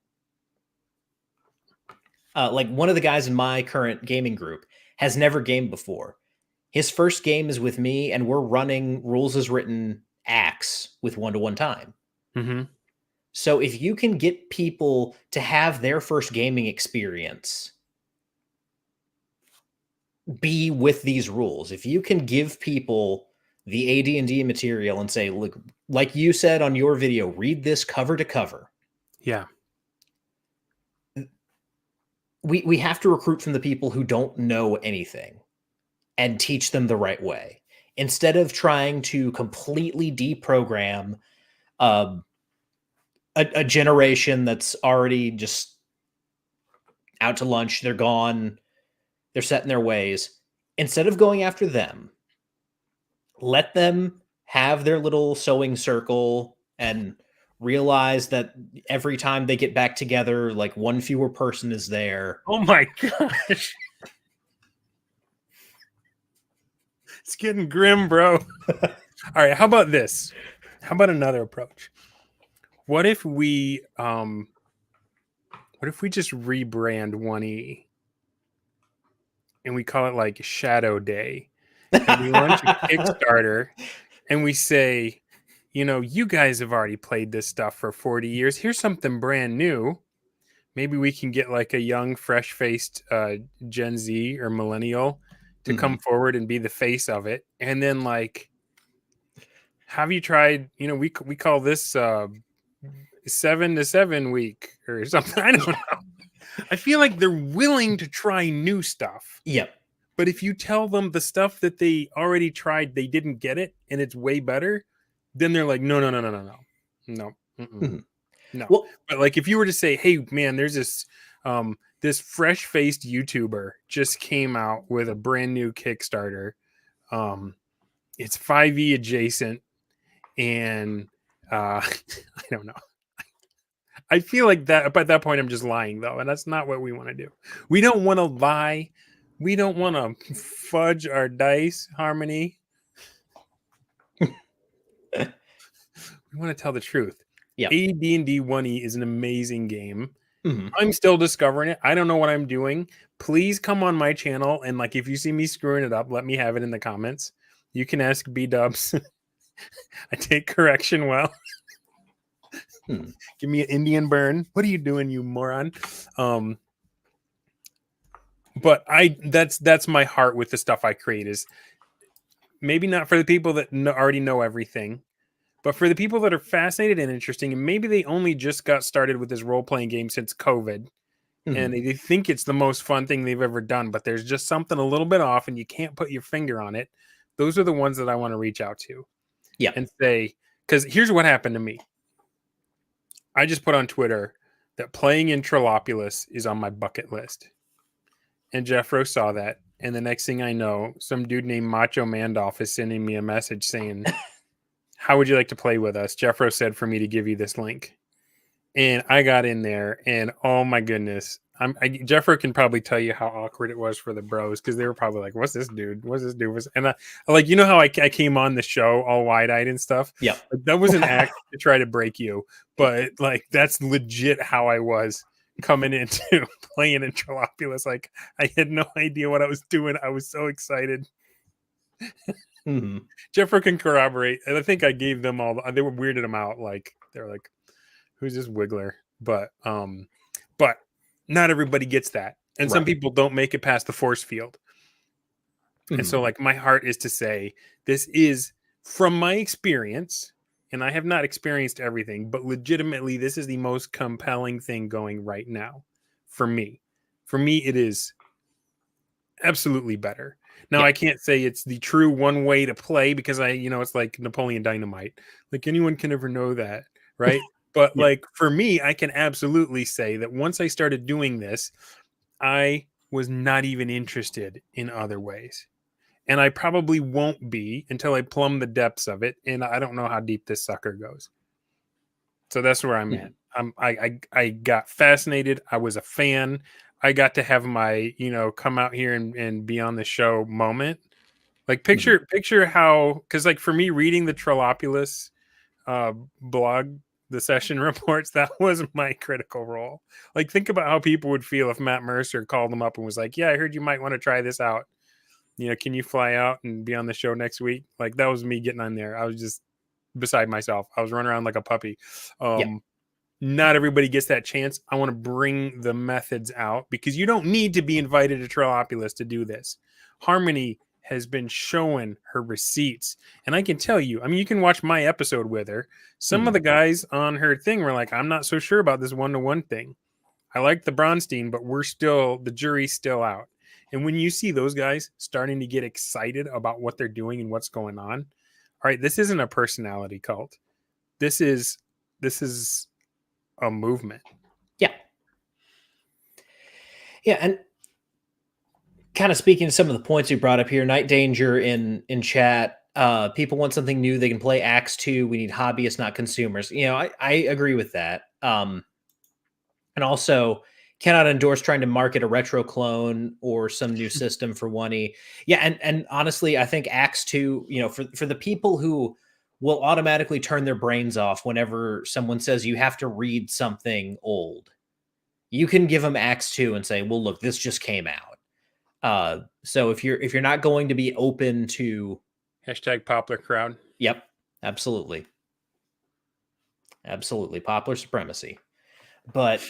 Like one of the guys in my current gaming group has never gamed before. His first game is with me, and we're running rules as written Axe with 1-to-1 time. Mm-hmm. So if you can get people to have their first gaming experience be with these rules, if you can give people the AD&D material and say, look, like you said on your video, read this cover to cover. Yeah. We have to recruit from the people who don't know anything and teach them the right way, instead of trying to completely deprogram a generation that's already just out to lunch. They're gone. They're set in their ways. Instead of going after them, let them have their little sewing circle and realize that every time they get back together, like one fewer person is there. Oh my gosh. It's getting grim, bro. All right, how about this? How about another approach? What if we just rebrand 1E and we call it like Shadow Day? And we launch a Kickstarter and we say, you guys have already played this stuff for 40 years. Here's something brand new. Maybe we can get like a young, fresh-faced Gen Z or millennial to come forward and be the face of it. And then like, have you tried, we call this 7 to 7 week or something. I don't know. I feel like they're willing to try new stuff. Yep. But if you tell them the stuff that they already tried, they didn't get it, and it's way better, then they're like, no. No. Well, but like if you were to say, hey, man, there's this fresh-faced YouTuber just came out with a brand new Kickstarter. It's 5e adjacent, and I don't know. I feel like that, but at that point, I'm just lying, though, and that's not what we want to do. We don't want to lie. We don't want to fudge our dice, Harmony. We want to tell the truth. Yeah. AD&D 1E is an amazing game. I'm still discovering it. I don't know what I'm doing. Please come on my channel, and like if you see me screwing it up, let me have it in the comments. You can ask B-dubs. I take correction well. Give me an Indian burn. What are you doing, you moron? But that's my heart with the stuff I create, is maybe not for the people that already know everything, but for the people that are fascinated and interesting, and maybe they only just got started with this role-playing game since COVID, and they think it's the most fun thing they've ever done, but there's just something a little bit off and you can't put your finger on it. Those are the ones that I want to reach out to. Yeah. And say, because here's what happened to me. I just put on Twitter that playing in Trollopulus is on my bucket list. And Jeffro saw that. And the next thing I know, some dude named Macho Mandolf is sending me a message saying, how would you like to play with us? Jeffro said for me to give you this link. And I got in there, and oh my goodness. Jeffro can probably tell you how awkward it was for the bros, because they were probably like, what's this dude? What's this dude? And how I came on the show all wide-eyed and stuff? Yeah. Like, that was an act to try to break you. But like, that's legit how I was coming into playing in Trollopulus. Like, I had no idea what I was doing. I was so excited. Jeffro can corroborate. And I think I gave them they were weirded them out. Like, they're like, who's this Wiggler? But not everybody gets that. And some people don't make it past the force field. And so like my heart is to say, this is from my experience, and I have not experienced everything, but legitimately this is the most compelling thing going right now for me. For me, it is absolutely better. Now, Yeah. I can't say it's the true one way to play because it's like Napoleon Dynamite. Like anyone can never know that, right? But Yeah. like for me, I can absolutely say that once I started doing this, I was not even interested in other ways. And I probably won't be until I plumb the depths of it. And I don't know how deep this sucker goes. So that's where I'm at. Mhm. I got fascinated. I was a fan. I got to have my, come out here and be on the show moment. Like Mhm. picture how, because like for me reading the Trollopulus blog, the session reports, that was my critical role. Like think about how people would feel if Matt Mercer called them up and was like, "Yeah, I heard you might want to try this out. Can you fly out and be on the show next week?" Like that was me getting on there. I was just beside myself. I was running around like a puppy. Yeah. Not everybody gets that chance. I want to bring the methods out because you don't need to be invited to Trollopulus to do this. Harmony has been showing her receipts. And I can tell you, I mean, you can watch my episode with her. Some of Mhm. the guys on her thing were like, I'm not so sure about this one-to-one thing. I like the Bronstein, but the jury's still out. And when you see those guys starting to get excited about what they're doing and what's going on, all right, this isn't a personality cult. This is a movement. Yeah. Yeah. And kind of speaking to some of the points you brought up here, Night Danger in chat. People want something new. They can play Axe 2. We need hobbyists, not consumers. I agree with that. And also cannot endorse trying to market a retro clone or some new system for 1E. Yeah, and honestly, I think Axe 2, for the people who will automatically turn their brains off whenever someone says you have to read something old, you can give them Axe 2 and say, well, look, this just came out. So if you're not going to be open to, Hashtag popular crowd. yep, absolutely. Absolutely. Popular supremacy. But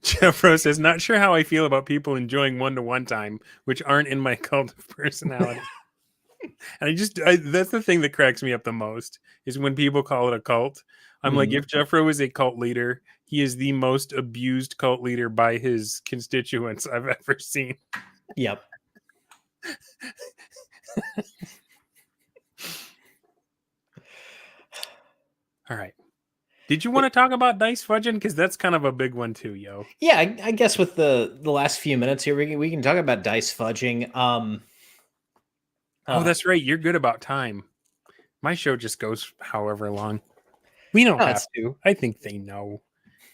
Jeff Rose says, not sure how I feel about people enjoying one-to-one time, which aren't in my cult of personality. And that's the thing that cracks me up the most is when people call it a cult. I'm like, mhm, if Jeffro is a cult leader, he is the most abused cult leader by his constituents I've ever seen. yep. All right. Did you want to talk about dice fudging? Because that's kind of a big one too, yo. Yeah, I guess with the last few minutes here, we can talk about dice fudging. Oh, Uh, that's right. You're good about time. My show just goes however long. We don't no, have to. I think they know.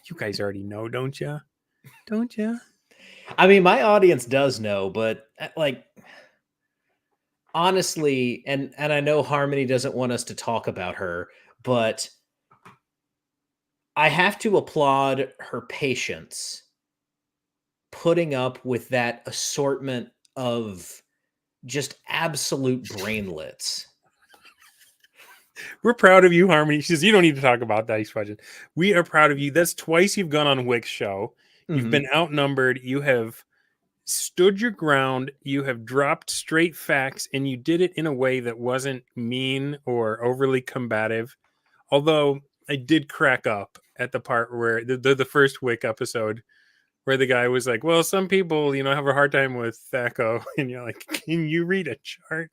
You guys already know, don't you? Don't you? I mean, my audience does know, but like honestly, and I know Harmony doesn't want us to talk about her, but I have to applaud her patience putting up with that assortment of just absolute brainlets. We're proud of you, Harmony. She says, you don't need to talk about dice fudging. We are proud of you. That's twice you've gone on Wick's show. You've Mhm. been outnumbered. You have stood your ground. You have dropped straight facts, and you did it in a way that wasn't mean or overly combative. Although I did crack up at the part where the first Wick episode where the guy was like, well, some people, have a hard time with THACO. And you're like, can you read a chart?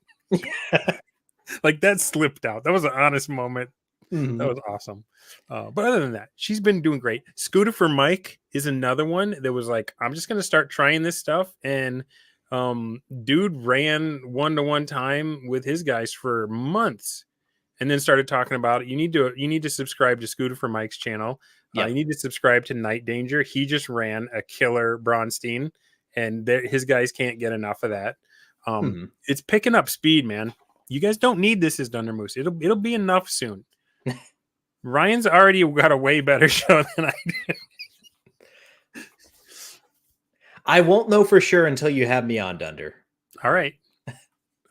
Like that slipped out. That was an honest moment. That Mhm. was awesome. But other than that, she's been doing great. Scooter for Mike is another one that was like, I'm just going to start trying this stuff. And dude ran one-to-one time with his guys for months and then started talking about it. You need to subscribe to Scooter for Mike's channel. You Yep. need to subscribe to Night Danger. He just ran a killer Bronstein, and his guys can't get enough of that. Mhm. It's picking up speed, man. You guys don't need this as Dunder Moose. It'll be enough soon. Ryan's already got a way better show than I did. I won't know for sure until you have me on, Dunder. All right.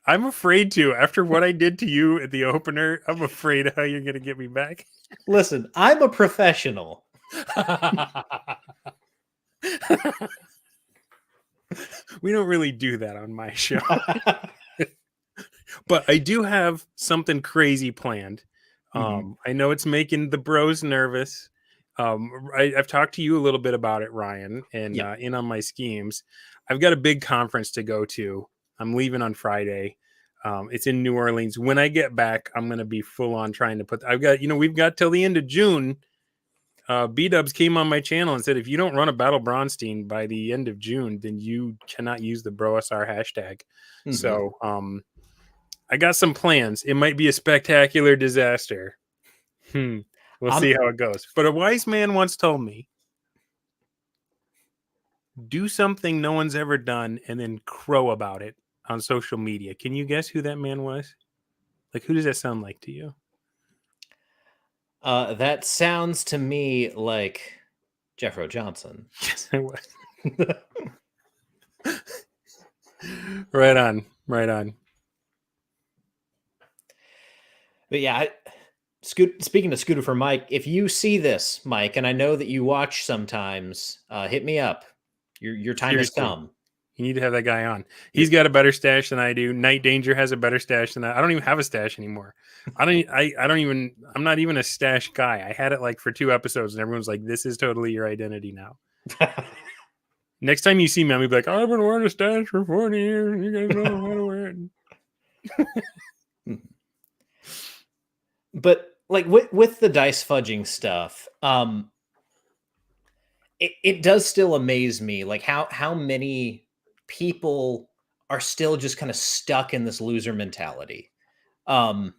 I'm afraid to. After what I did to you at the opener, I'm afraid how you're going to get me back. Listen, I'm a professional. We don't really do that on my show. But I do have something crazy planned. Mhm. I know it's making the bros nervous. I've talked to you a little bit about it, Ryan, and Yep. in on my schemes. I've got a big conference to go to. I'm leaving on Friday. It's in New Orleans. When I get back, I'm going to be full on trying to put. We've got till the end of June. B-Dubs came on my channel and said, if you don't run a Battle Bronstein by the end of June, then you cannot use the BrOSR hashtag. Mhm. So I got some plans. It might be a spectacular disaster. We'll see how it goes. But a wise man once told me, do something no one's ever done and then crow about it on social media. Can you guess who that man was? Like, who does that sound like to you? That sounds to me like Jeffro Johnson. Yes, it was. Right on. Right on. But yeah, speaking of Scooter for Mike, if you see this, Mike, and I know that you watch sometimes, hit me up. Your time Seriously. has come. You need to have that guy on. He's got a better stash than I do. Night Danger has a better stash than I don't even have a stash anymore. I'm not even a stash guy. I had it like for 2 episodes and everyone's like, this is totally your identity now. Next time you see me, I'll be like, I've been wearing a stash for 40 years. You guys know how to wear it. But like with the dice fudging stuff, it does still amaze me, like how many people are still just kind of stuck in this loser mentality, and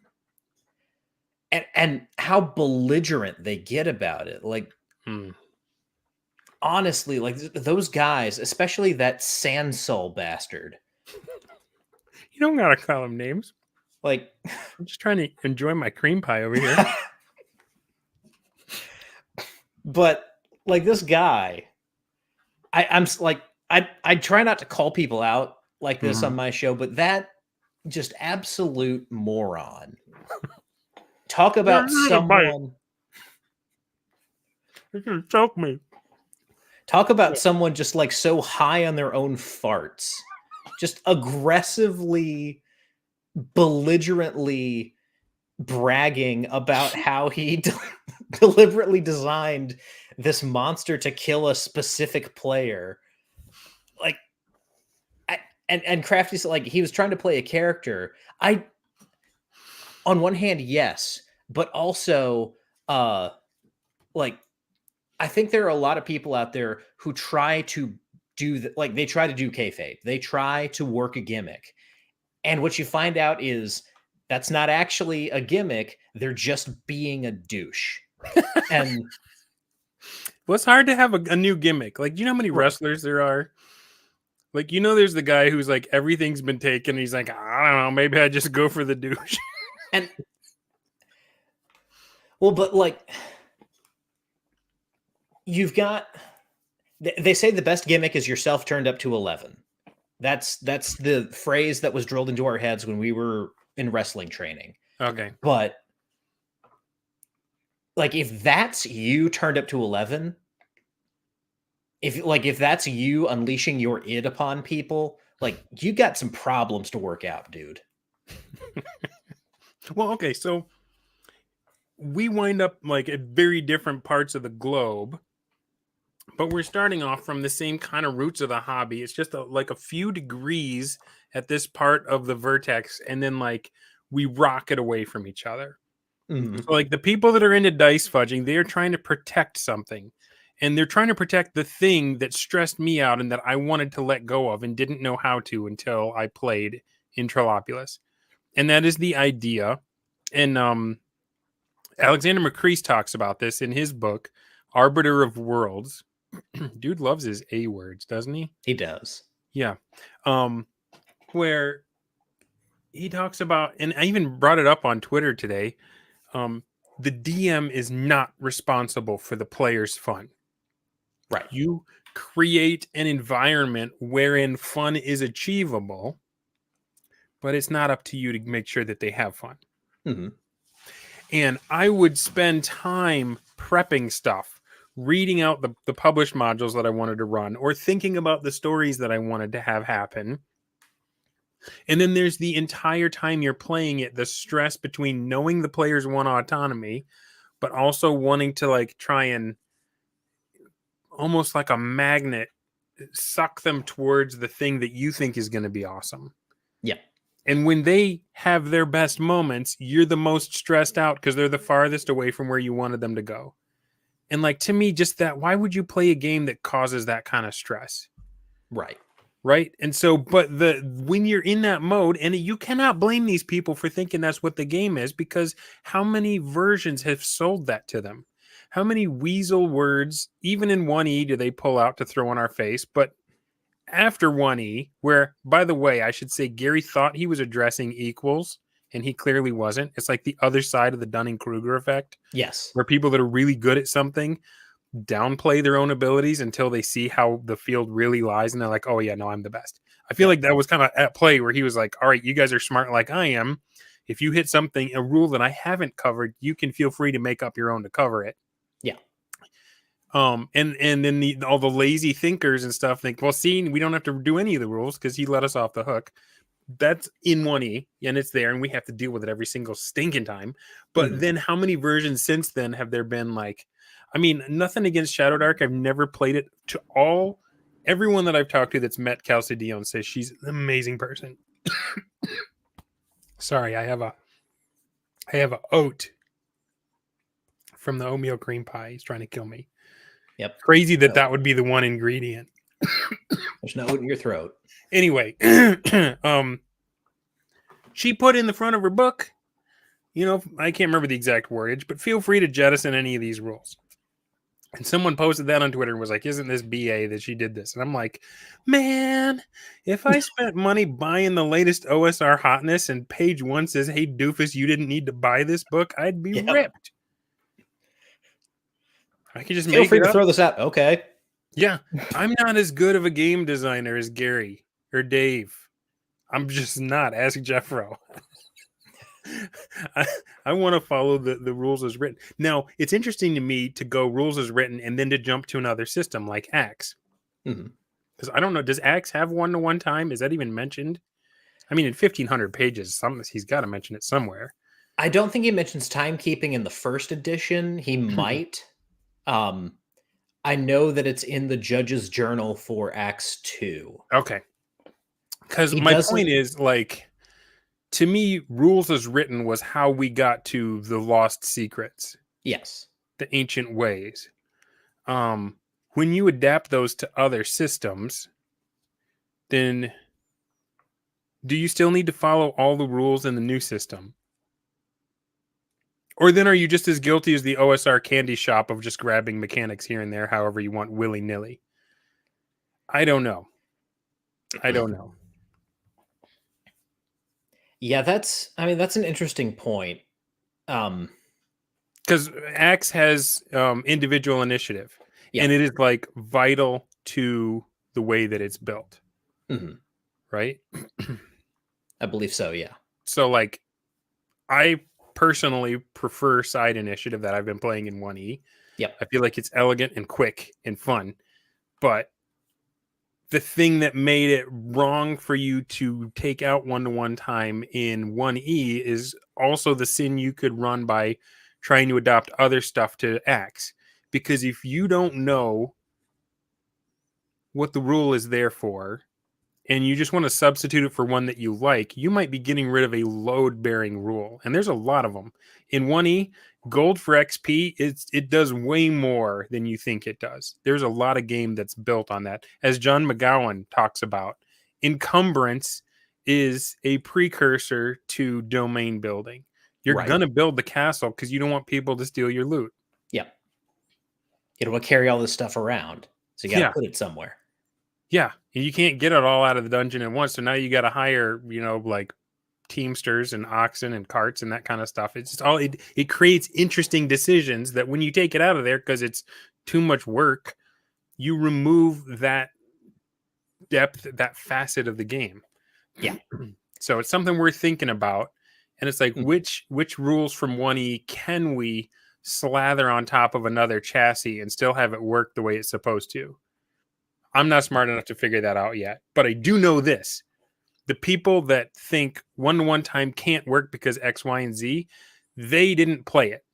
how belligerent they get about it. Like, honestly, like those guys, especially that Sandsoul bastard. You don't gotta call them names. Like, I'm just trying to enjoy my cream pie over here. But like this guy, I'm like, I try not to call people out like this on my show, but that just absolute moron. Talk about someone. You're gonna choke me. Talk about someone just like so high on their own farts, just aggressively, belligerently bragging about how he deliberately designed this monster to kill a specific player. Like, and Crafty said, like, he was trying to play a character. On one hand, yes, but also, like, I think there are a lot of people out there who try to do they try to do kayfabe. They try to work a gimmick. And what you find out is that's not actually a gimmick. They're just being a douche. And well, it's hard to have a new gimmick. Like, do you know how many wrestlers there are? Like, there's the guy who's like, everything's been taken. He's like, I don't know, maybe I just go for the douche. And well, but like, you've got, they say the best gimmick is yourself turned up to 11. That's the phrase that was drilled into our heads when we were in wrestling training. Okay. But like, if that's you turned up to 11, if that's you unleashing your id upon people, like, you got some problems to work out, dude. Well, okay, so we wind up like at very different parts of the globe, but we're starting off from the same kind of roots of the hobby. It's just like a few degrees at this part of the vertex, and then like we rocket away from each other. So, like, the people that are into dice fudging, they are trying to protect something, and they're trying to protect the thing that stressed me out and that I wanted to let go of and didn't know how to until I played in Trollopulus. And that is the idea. And Alexander McCrease talks about this in his book, Arbiter of Worlds. Dude loves his A words, doesn't he? He does. Yeah. Where he talks about, and I even brought it up on Twitter today, the DM is not responsible for the player's fun. Right. You create an environment wherein fun is achievable, but it's not up to you to make sure that they have fun. And I would spend time prepping stuff, reading out the published modules that I wanted to run, or thinking about the stories that I wanted to have happen. And then there's the entire time you're playing it, the stress between knowing the players want autonomy, but also wanting to like try and almost like a magnet, suck them towards the thing that you think is going to be awesome. Yeah. And when they have their best moments, you're the most stressed out because they're the farthest away from where you wanted them to go. And like, to me, just that, why would you play a game that causes that kind of stress? Right. Right. And so, but when you're in that mode, and you cannot blame these people for thinking that's what the game is, because how many versions have sold that to them? How many weasel words, even in 1E, do they pull out to throw in our face? But after 1E, where, by the way, I should say Gary thought he was addressing equals, and he clearly wasn't. It's like the other side of the Dunning-Kruger effect. Yes. Where people that are really good at something downplay their own abilities until they see how the field really lies, and they're like, oh yeah, no, I'm the best. I feel like that was kind of at play, where he was like, all right, you guys are smart like I am. If you hit something, a rule that I haven't covered, you can feel free to make up your own to cover it. Yeah. And then all the lazy thinkers and stuff think, well, see, we don't have to do any of the rules because he let us off the hook. That's in 1E, and it's there, and we have to deal with it every single stinking time. But then how many versions since then have there been? Like, I mean, nothing against Shadow Dark. I've never played it. Everyone that I've talked to that's met Kelsey Dion says she's an amazing person. Sorry, I have a oat from the oatmeal cream pie. He's trying to kill me. Yep. Crazy that would be the one ingredient. There's no oat in your throat. Anyway, she put in the front of her book, I can't remember the exact wordage, but feel free to jettison any of these rules. And someone posted that on Twitter and was like, isn't this BA that she did this? And I'm like, man, if I spent money buying the latest OSR hotness and page 1 says, hey, doofus, you didn't need to buy this book, I'd be ripped. I could just feel free to throw this out. Okay. Yeah. I'm not as good of a game designer as Gary or Dave. I'm just not. Ask Jeffro. I want to follow the rules as written. Now, it's interesting to me to go rules as written and then to jump to another system like Axe. Because I don't know, does Axe have 1-to-1 time? Is that even mentioned? I mean, in 1,500 pages, he's got to mention it somewhere. I don't think he mentions timekeeping in the first edition. He might. I know that it's in the judge's journal for Axe 2. Okay. Because my point is, like, to me, rules as written was how we got to the lost secrets. Yes. The ancient ways. When you adapt those to other systems, then do you still need to follow all the rules in the new system? Or then are you just as guilty as the OSR candy shop of just grabbing mechanics here and there however you want willy-nilly? I don't know. Yeah, that's an interesting point. Because Axe has individual initiative, and it is like vital to the way that it's built. Right? I believe so, yeah. So, like, I personally prefer side initiative that I've been playing in 1E. Yep. I feel like it's elegant and quick and fun. But the thing that made it wrong for you to take out 1-to-1 time in 1E is also the sin you could run by trying to adopt other stuff to Axe. Because if you don't know what the rule is there for, and you just want to substitute it for one that you like, you might be getting rid of a load-bearing rule. And there's a lot of them. In 1E, gold for XP, it does way more than you think it does. There's a lot of game that's built on that. As John McGowan talks about, encumbrance is a precursor to domain building. You're going to build the castle because you don't want people to steal your loot. Yeah. You don't want to carry all this stuff around. So you got to put it somewhere. Yeah, and you can't get it all out of the dungeon at once. So now you got to hire, like teamsters and oxen and carts and that kind of stuff. It's just it creates interesting decisions that when you take it out of there because it's too much work, you remove that depth, that facet of the game. Yeah. So it's something worth thinking about. And it's like, which rules from 1E can we slather on top of another chassis and still have it work the way it's supposed to? I'm not smart enough to figure that out yet, but I do know this. The people that think 1-to-1 time can't work because X, Y, and Z, they didn't play it.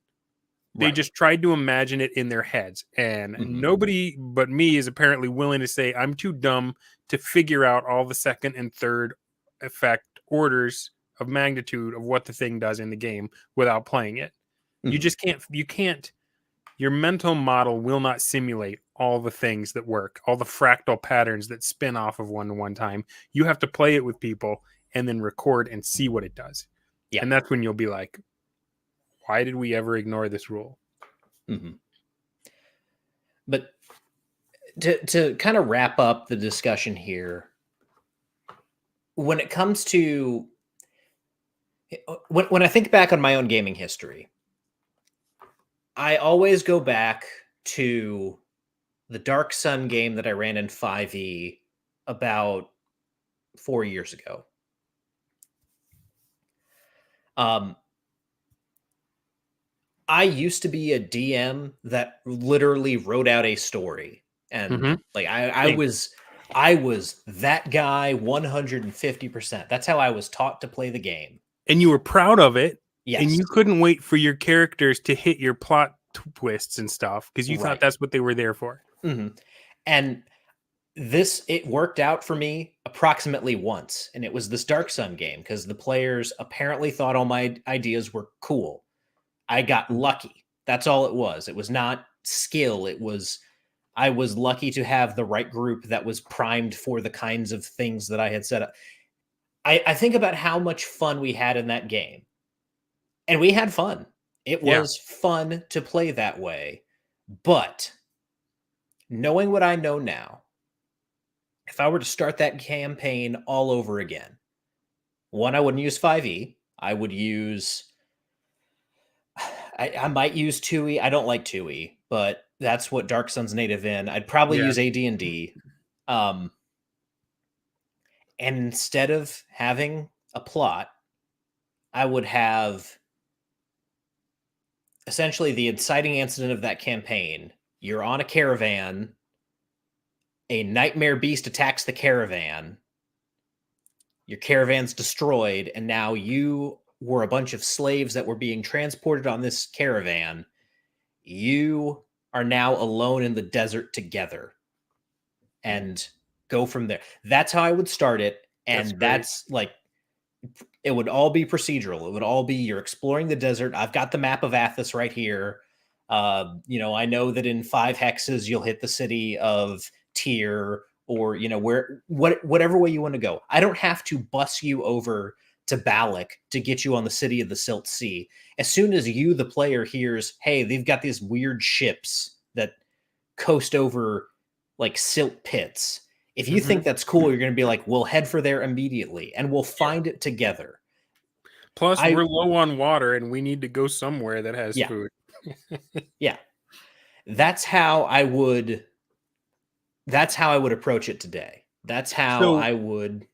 They Right. just tried to imagine it in their heads. And Mhm. nobody but me is apparently willing to say, I'm too dumb to figure out all the second and third effect orders of magnitude of what the thing does in the game without playing it. You Mhm. just can't, your mental model will not simulate all the things that work, all the fractal patterns that spin off of one time. You have to play it with people and then record and see what it does. Yeah. And that's when you'll be like, why did we ever ignore this rule? Mhm. But to kind of wrap up the discussion here, when it comes to when I think back on my own gaming history, I always go back to the Dark Sun game that I ran in 5e about 4 years ago. Um, I used to be a DM that literally wrote out a story, and Mm-hmm. like I was that guy 150%. That's how I was taught to play the game. And you were proud of it, and Yes, you couldn't wait for your characters to hit your plot twists and stuff because you thought right. that's what they were there for. Mhm. And it worked out for me approximately once, and it was this Dark Sun game because the players apparently thought all my ideas were cool. I got lucky. That's all it was. It was not skill. I was lucky to have the right group that was primed for the kinds of things that I had set up. I think about how much fun we had in that game, and we had fun. It Yeah. was fun to play that way. But knowing what I know now, if I were to start that campaign all over again, one, I wouldn't use 5e. I would use I might use 2e. I don't like 2e, but that's what Dark Sun's native in. I'd probably Yeah. use AD&D. Um, and instead of having a plot, I would have essentially the inciting incident of that campaign. You're on a caravan, a nightmare beast attacks the caravan, your caravan's destroyed, and now you were a bunch of slaves that were being transported on this caravan. You are now alone in the desert together and go from there. That's how I would start it. That's And great. that's like, it would all be procedural. It would all be you're exploring the desert. I've got the map of Athos right here. I know that in 5 hexes you'll hit the city of Tyr, or whatever way you want to go. I don't have to bus you over to Balak to get you on the city of the Silt Sea. As soon as you, the player, hears, hey, they've got these weird ships that coast over like silt pits. If you Mm-hmm. think that's cool, you're going to be like, we'll head for there immediately and we'll Yeah. find it together. Plus, I, we're low on water, and we need to go somewhere that has yeah, food. yeah. That's how I would, that's how I would approach it today. That's how So, I would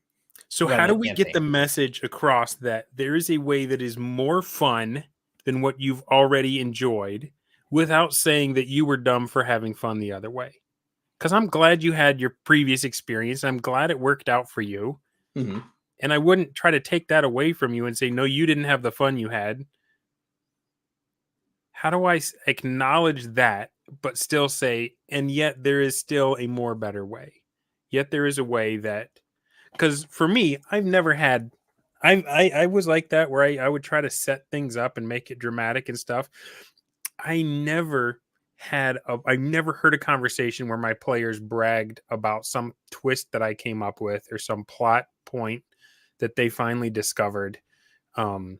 so run how the do we get campaign. the message across that there is a way that is more fun than what you've already enjoyed, without saying that you were dumb for having fun the other way? Because I'm glad you had your previous experience. I'm glad it worked out for you. Mhm. And I wouldn't try to take that away from you and say, no, you didn't have the fun you had. How do I acknowledge that, but still say, and yet there is still a more better way? Yet there is a way that, because for me, I've never had, I was like that where I would try to set things up and make it dramatic and stuff. I never heard a conversation where my players bragged about some twist that I came up with or some plot point that they finally discovered. Um,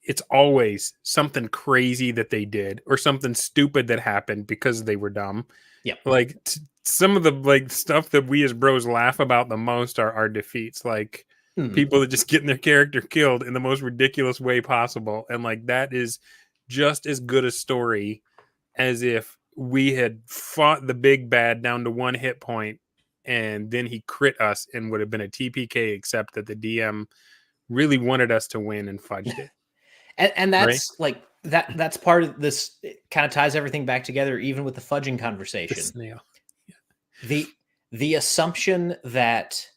it's always something crazy that they did or something stupid that happened because they were dumb. Yep. Like some of the like stuff that we as bros laugh about the most are our defeats, like Mhm. people that just getting their character killed in the most ridiculous way possible, and like that is just as good a story as if we had fought the big bad down to 1 hit point and then he crit us and would have been a TPK, except that the DM really wanted us to win and fudged it. And Right? that's like, that's part of this. It kind of ties everything back together, even with the fudging The conversation. snail. the the assumption that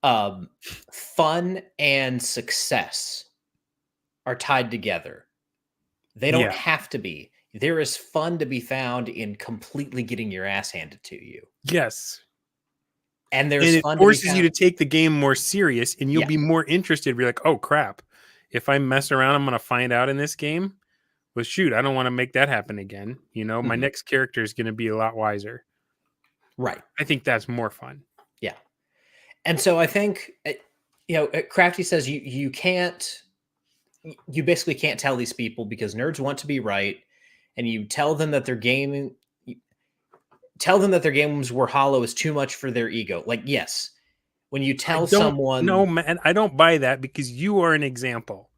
um, fun and success are tied together. They don't Yeah. have to be. there is fun to be found in completely getting your ass handed to you. Yes. And And there's it fun to be forces you found. to take the game more serious, and you'll Yeah. be more interested. Be like, oh crap, if I mess around, I'm going to find out in this game. Well, shoot, I don't want to make that happen again. You know, my Mhm. next character is going to be a lot wiser. Right. I think that's more fun. Yeah. And so I think, Crafty says you can't, you basically can't tell these people because nerds want to be right, and you tell them that their game, tell them that their games were hollow is too much for their ego. Like, yes, when you I tell don't know, someone, man. I don't buy that because you are an example.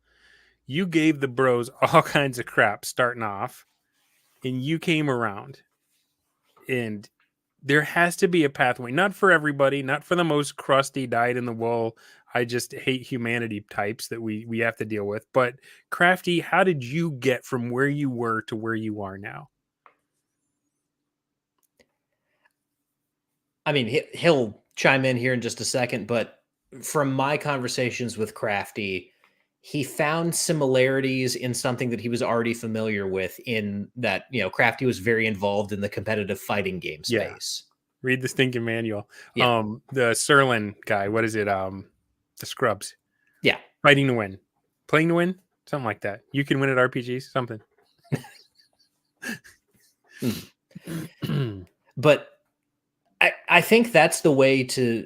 You gave the bros all kinds of crap starting off, and you came around. And there has to be a pathway, not for everybody, not for the most crusty, dyed in the wool, I just hate humanity types that we have to deal with. But Crafty, how did you get from where you were to where you are now? I mean, he'll chime in here in just a second, but from my conversations with Crafty, he found similarities in something that he was already familiar with, in that, Crafty was very involved in the competitive fighting game Yeah. space. Read the stinking manual. Yeah. The Serlin guy, what is it? The Scrubs. Yeah. Fighting to win. Playing to win? Something like that. You can win at RPGs, something. But I think that's the way to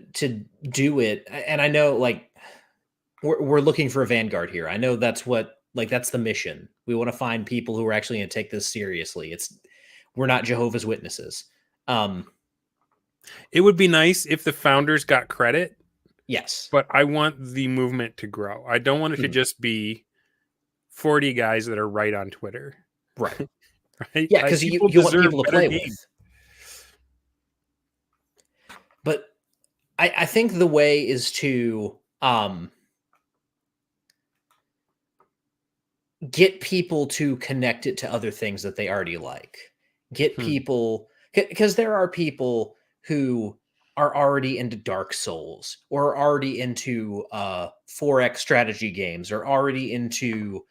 do it. And I know, like, we're looking for a vanguard here. I know that's what, like, that's the mission. We want to find people who are actually going to take this seriously. We're not Jehovah's Witnesses. It would be nice if the founders got credit, Yes. but I want the movement to grow. I don't want it to Mhm. just be 40 guys that are right on Twitter. Right. Right? Yeah, because People you want deserve people to better play games. with. But I think the way is to get people to connect it to other things that they already like. Get Hmm. people, because there are people who are already into Dark Souls, or are already into 4X strategy games, or already into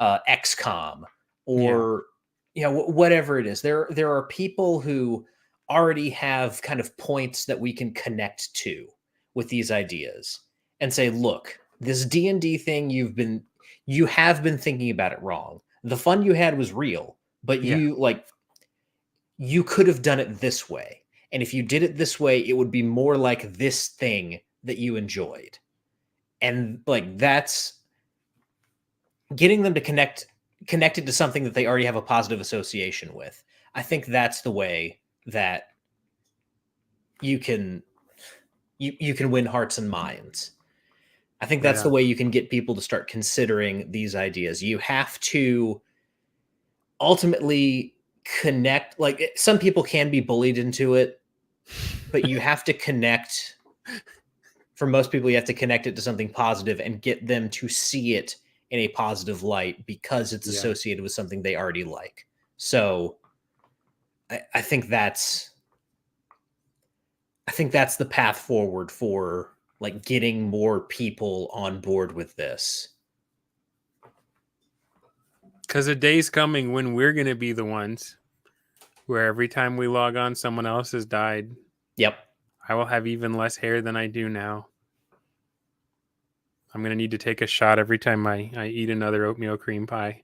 XCOM, Yeah. or whatever it is. There are people who already have kind of points that we can connect to with these ideas, and say, look, this D&D thing you have been thinking about it wrong. The fun you had was real, but Yeah. you could have done it this way. And if you did it this way, it would be more like this thing that you enjoyed. And, like, that's getting them to connect it to something that they already have a positive association with. I think that's the way that you can you can win hearts and minds. I think that's Yeah. the way you can get people to start considering these ideas. You have to ultimately connect, like, some people can be bullied into it, but you have to connect. For most people, you have to connect it to something positive and get them to see it in a positive light because it's Yeah. associated with something they already like. So I think that's the path forward for, like, getting more people on board with this. Because a day's coming when we're going to be the ones where every time we log on, someone else has died. Yep. I will have even less hair than I do now. I'm going to need to take a shot every time I eat another oatmeal cream pie.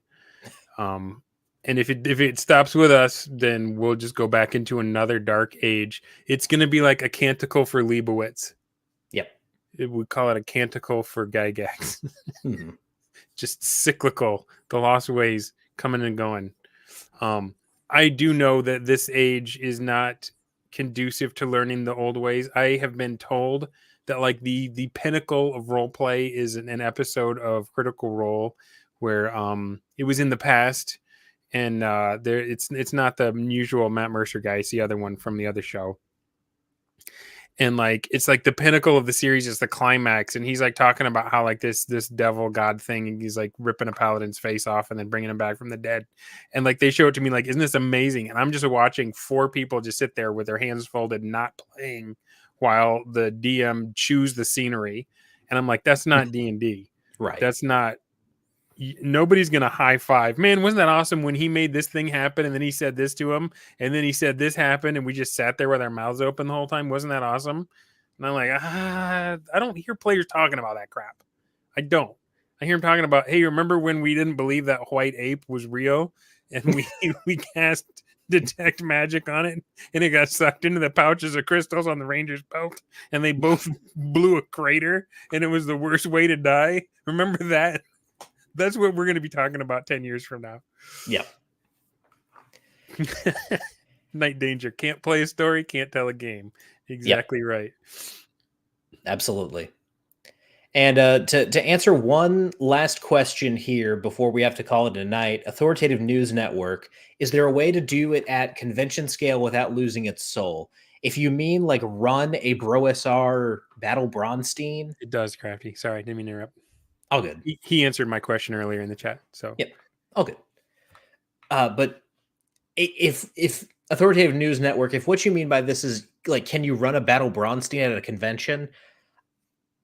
And if it stops with us, then we'll just go back into another dark age. It's going to be like a canticle for Leibowitz. Yep. We call it a canticle for Gygax. Mhm. Just cyclical. The lost ways coming and going. I do know that this age is not conducive to learning the old ways. I have been told that, like, the pinnacle of role play is an episode of Critical Role where it was in the past, and there it's not the usual Matt Mercer guy, it's the other one from the other show. And, like, it's like the pinnacle of the series is the climax, and he's like talking about how, like, this devil god thing, and he's like ripping a paladin's face off and then bringing him back from the dead. And, like, they show it to me like, isn't this amazing? And I'm just watching four people just sit there with their hands folded, not playing, while the DM chews the scenery. And I'm like, that's not D&D. Right. That's not nobody's gonna high five. Man, wasn't that awesome when he made this thing happen and then he said this to him and then he said this happened and we just sat there with our mouths open the whole time? Wasn't that awesome? And I'm like, I don't hear players talking about that crap. I don't. I hear him talking about, hey, remember when we didn't believe that white ape was real and we cast detect magic on it and it got sucked into the pouches of crystals on the Rangers belt and they both blew a crater and it was the worst way to die? Remember that? That's what we're going to be talking about 10 years from now. Yep. Night danger. Can't play a story, can't tell a game. Exactly right. Absolutely. And to answer one last question here before we have to call it a night, Authoritative News Network, is there a way to do it at convention scale without losing its soul? If you mean like run a BrOSR Battle Bronstein. It does, Crafty. Sorry, didn't mean to interrupt. All good. He answered my question earlier in the chat. So Yep. All good. But if Authoritative News Network, if what you mean by this is like, can you run a Battle Bronstein at a convention?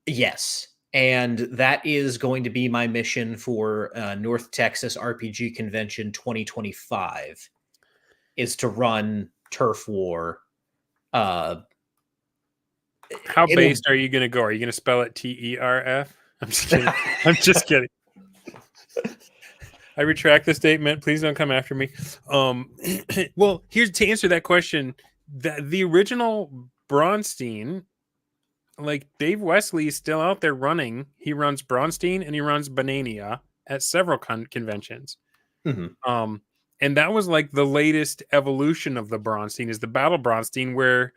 Yes. And that is going to be my mission for North Texas RPG Convention 2025, is to run Turf War. How based are you going to go? Are you going to spell it TERF? I'm just kidding. I'm just kidding. I retract the statement. Please don't come after me. Well, here's to answer that question. The original Bronstein, like Dave Wesley is still out there running. He runs Bronstein and he runs Banania at several conventions. Mm-hmm. And that was like the latest evolution of the Bronstein is the Battle Bronstein, where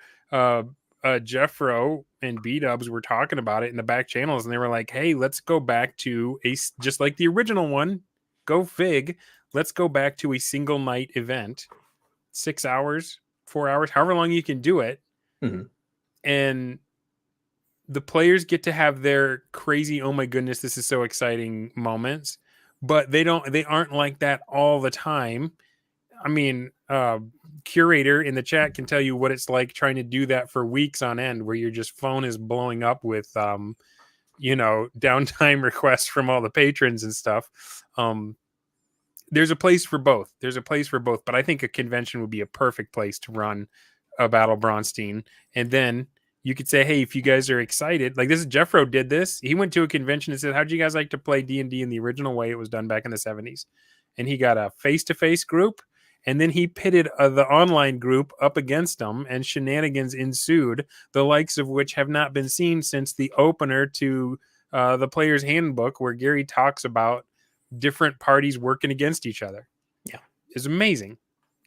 Jeffro and B-Dubs were talking about it in the back channels, and they were like, hey, let's go back to just like the original one. Go Fig. Let's go back to a single night event, 6 hours, 4 hours, however long you can do it. Mm-hmm. And the players get to have their crazy, oh my goodness, this is so exciting moments, but they aren't like that all the time. I mean, Curator in the chat can tell you what it's like trying to do that for weeks on end, where your just phone is blowing up with, downtime requests from all the patrons and stuff. There's a place for both. But I think a convention would be a perfect place to run a Battle Bronstein. And then you could say, hey, if you guys are excited, like Jeffro did this. He went to a convention and said, how'd you guys like to play D&D in the original way it was done back in the 70s? And he got a face-to-face group. And then he pitted the online group up against them, and shenanigans ensued, the likes of which have not been seen since the opener to the Player's Handbook, where Gary talks about different parties working against each other. Yeah. It's amazing.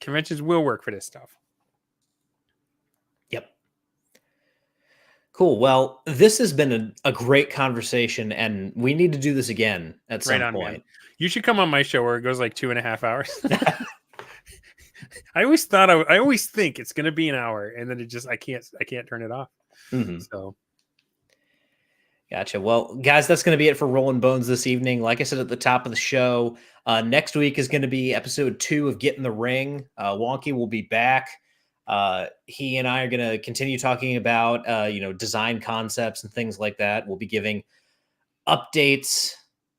Conventions will work for this stuff. Yep. Cool. Well, this has been a great conversation, and we need to do this again at some point. Man. You should come on my show where it goes like 2.5 hours. I always think it's going to be an hour, and then I can't turn it off. Mm-hmm. So. Gotcha. Well, guys, that's going to be it for Rollin Bones this evening. Like I said at the top of the show, next week is going to be episode 2 of Get in the Ring. Wonky will be back. He and I are going to continue talking about, design concepts and things like that. We'll be giving updates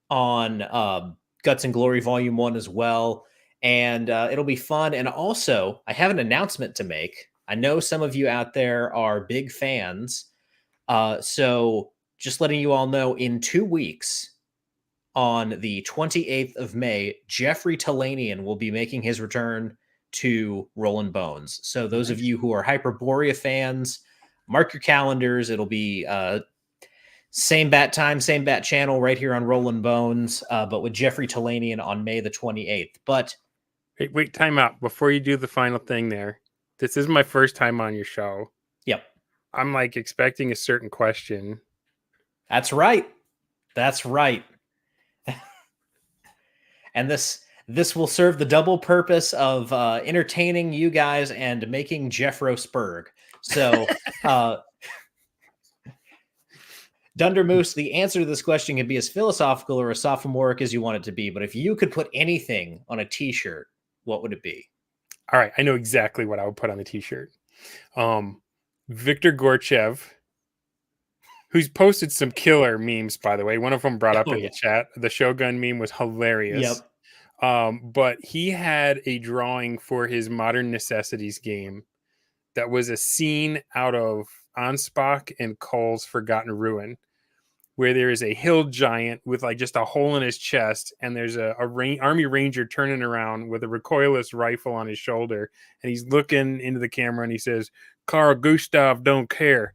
on Guts and Glory Volume 1 as well. And it'll be fun. And also, I have an announcement to make. I know some of you out there are big fans. So just letting you all know, in 2 weeks, on the 28th of May, Jeffrey Talanian will be making his return to Rollin Bones. So those of you who are Hyperborea fans, mark your calendars. It'll be same bat time, same bat channel right here on Rollin Bones, but with Jeffrey Talanian on May the 28th. But wait, time out. Before you do the final thing there, this is my first time on your show. Yep. I'm like expecting a certain question. That's right. And this will serve the double purpose of entertaining you guys and making Jeffro Spurg. So, Dunder Moose, the answer to this question can be as philosophical or as sophomoric as you want it to be. But if you could put anything on a T-shirt, what would it be? All right, I know exactly what I would put on the T-shirt. Victor Gorchev who's posted some killer memes, by the way. One of them brought up Oh, in yeah. the chat. The Shogun meme was hilarious. Yep. But he had a drawing for his Modern Necessities game that was a scene out of Ansbach and Cole's Forgotten Ruin, where there is a hill giant with like just a hole in his chest, and there's a army ranger turning around with a recoilless rifle on his shoulder, and he's looking into the camera and he says, "Carl Gustav don't care."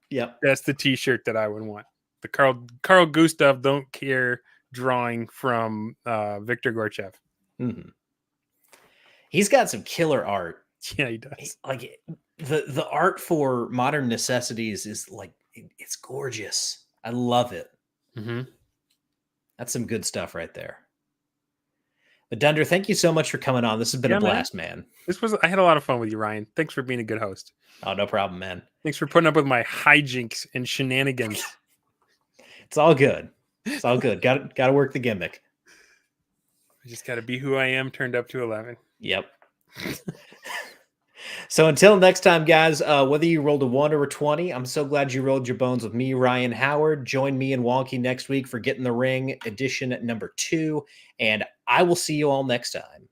Yep. That's the T-shirt that I would want. The Carl Gustav don't care drawing from Victor Gorchev. Mm-hmm. He's got some killer art. Yeah, he does. Like the art for Modern Necessities is like it's gorgeous. I love it. Mm-hmm. That's some good stuff right there. But Dunder, thank you so much for coming on. This has been a blast, man. I had a lot of fun with you, Ryan. Thanks for being a good host. Oh, no problem, man. Thanks for putting up with my hijinks and shenanigans. It's all good. It's all good. Got to work the gimmick. I just got to be who I am, turned up to 11. Yep. So until next time, guys, whether you rolled a 1 or a 20, I'm so glad you rolled your bones with me, Ryan Howard. Join me and Wonky next week for Get in the Ring edition number 2, and I will see you all next time.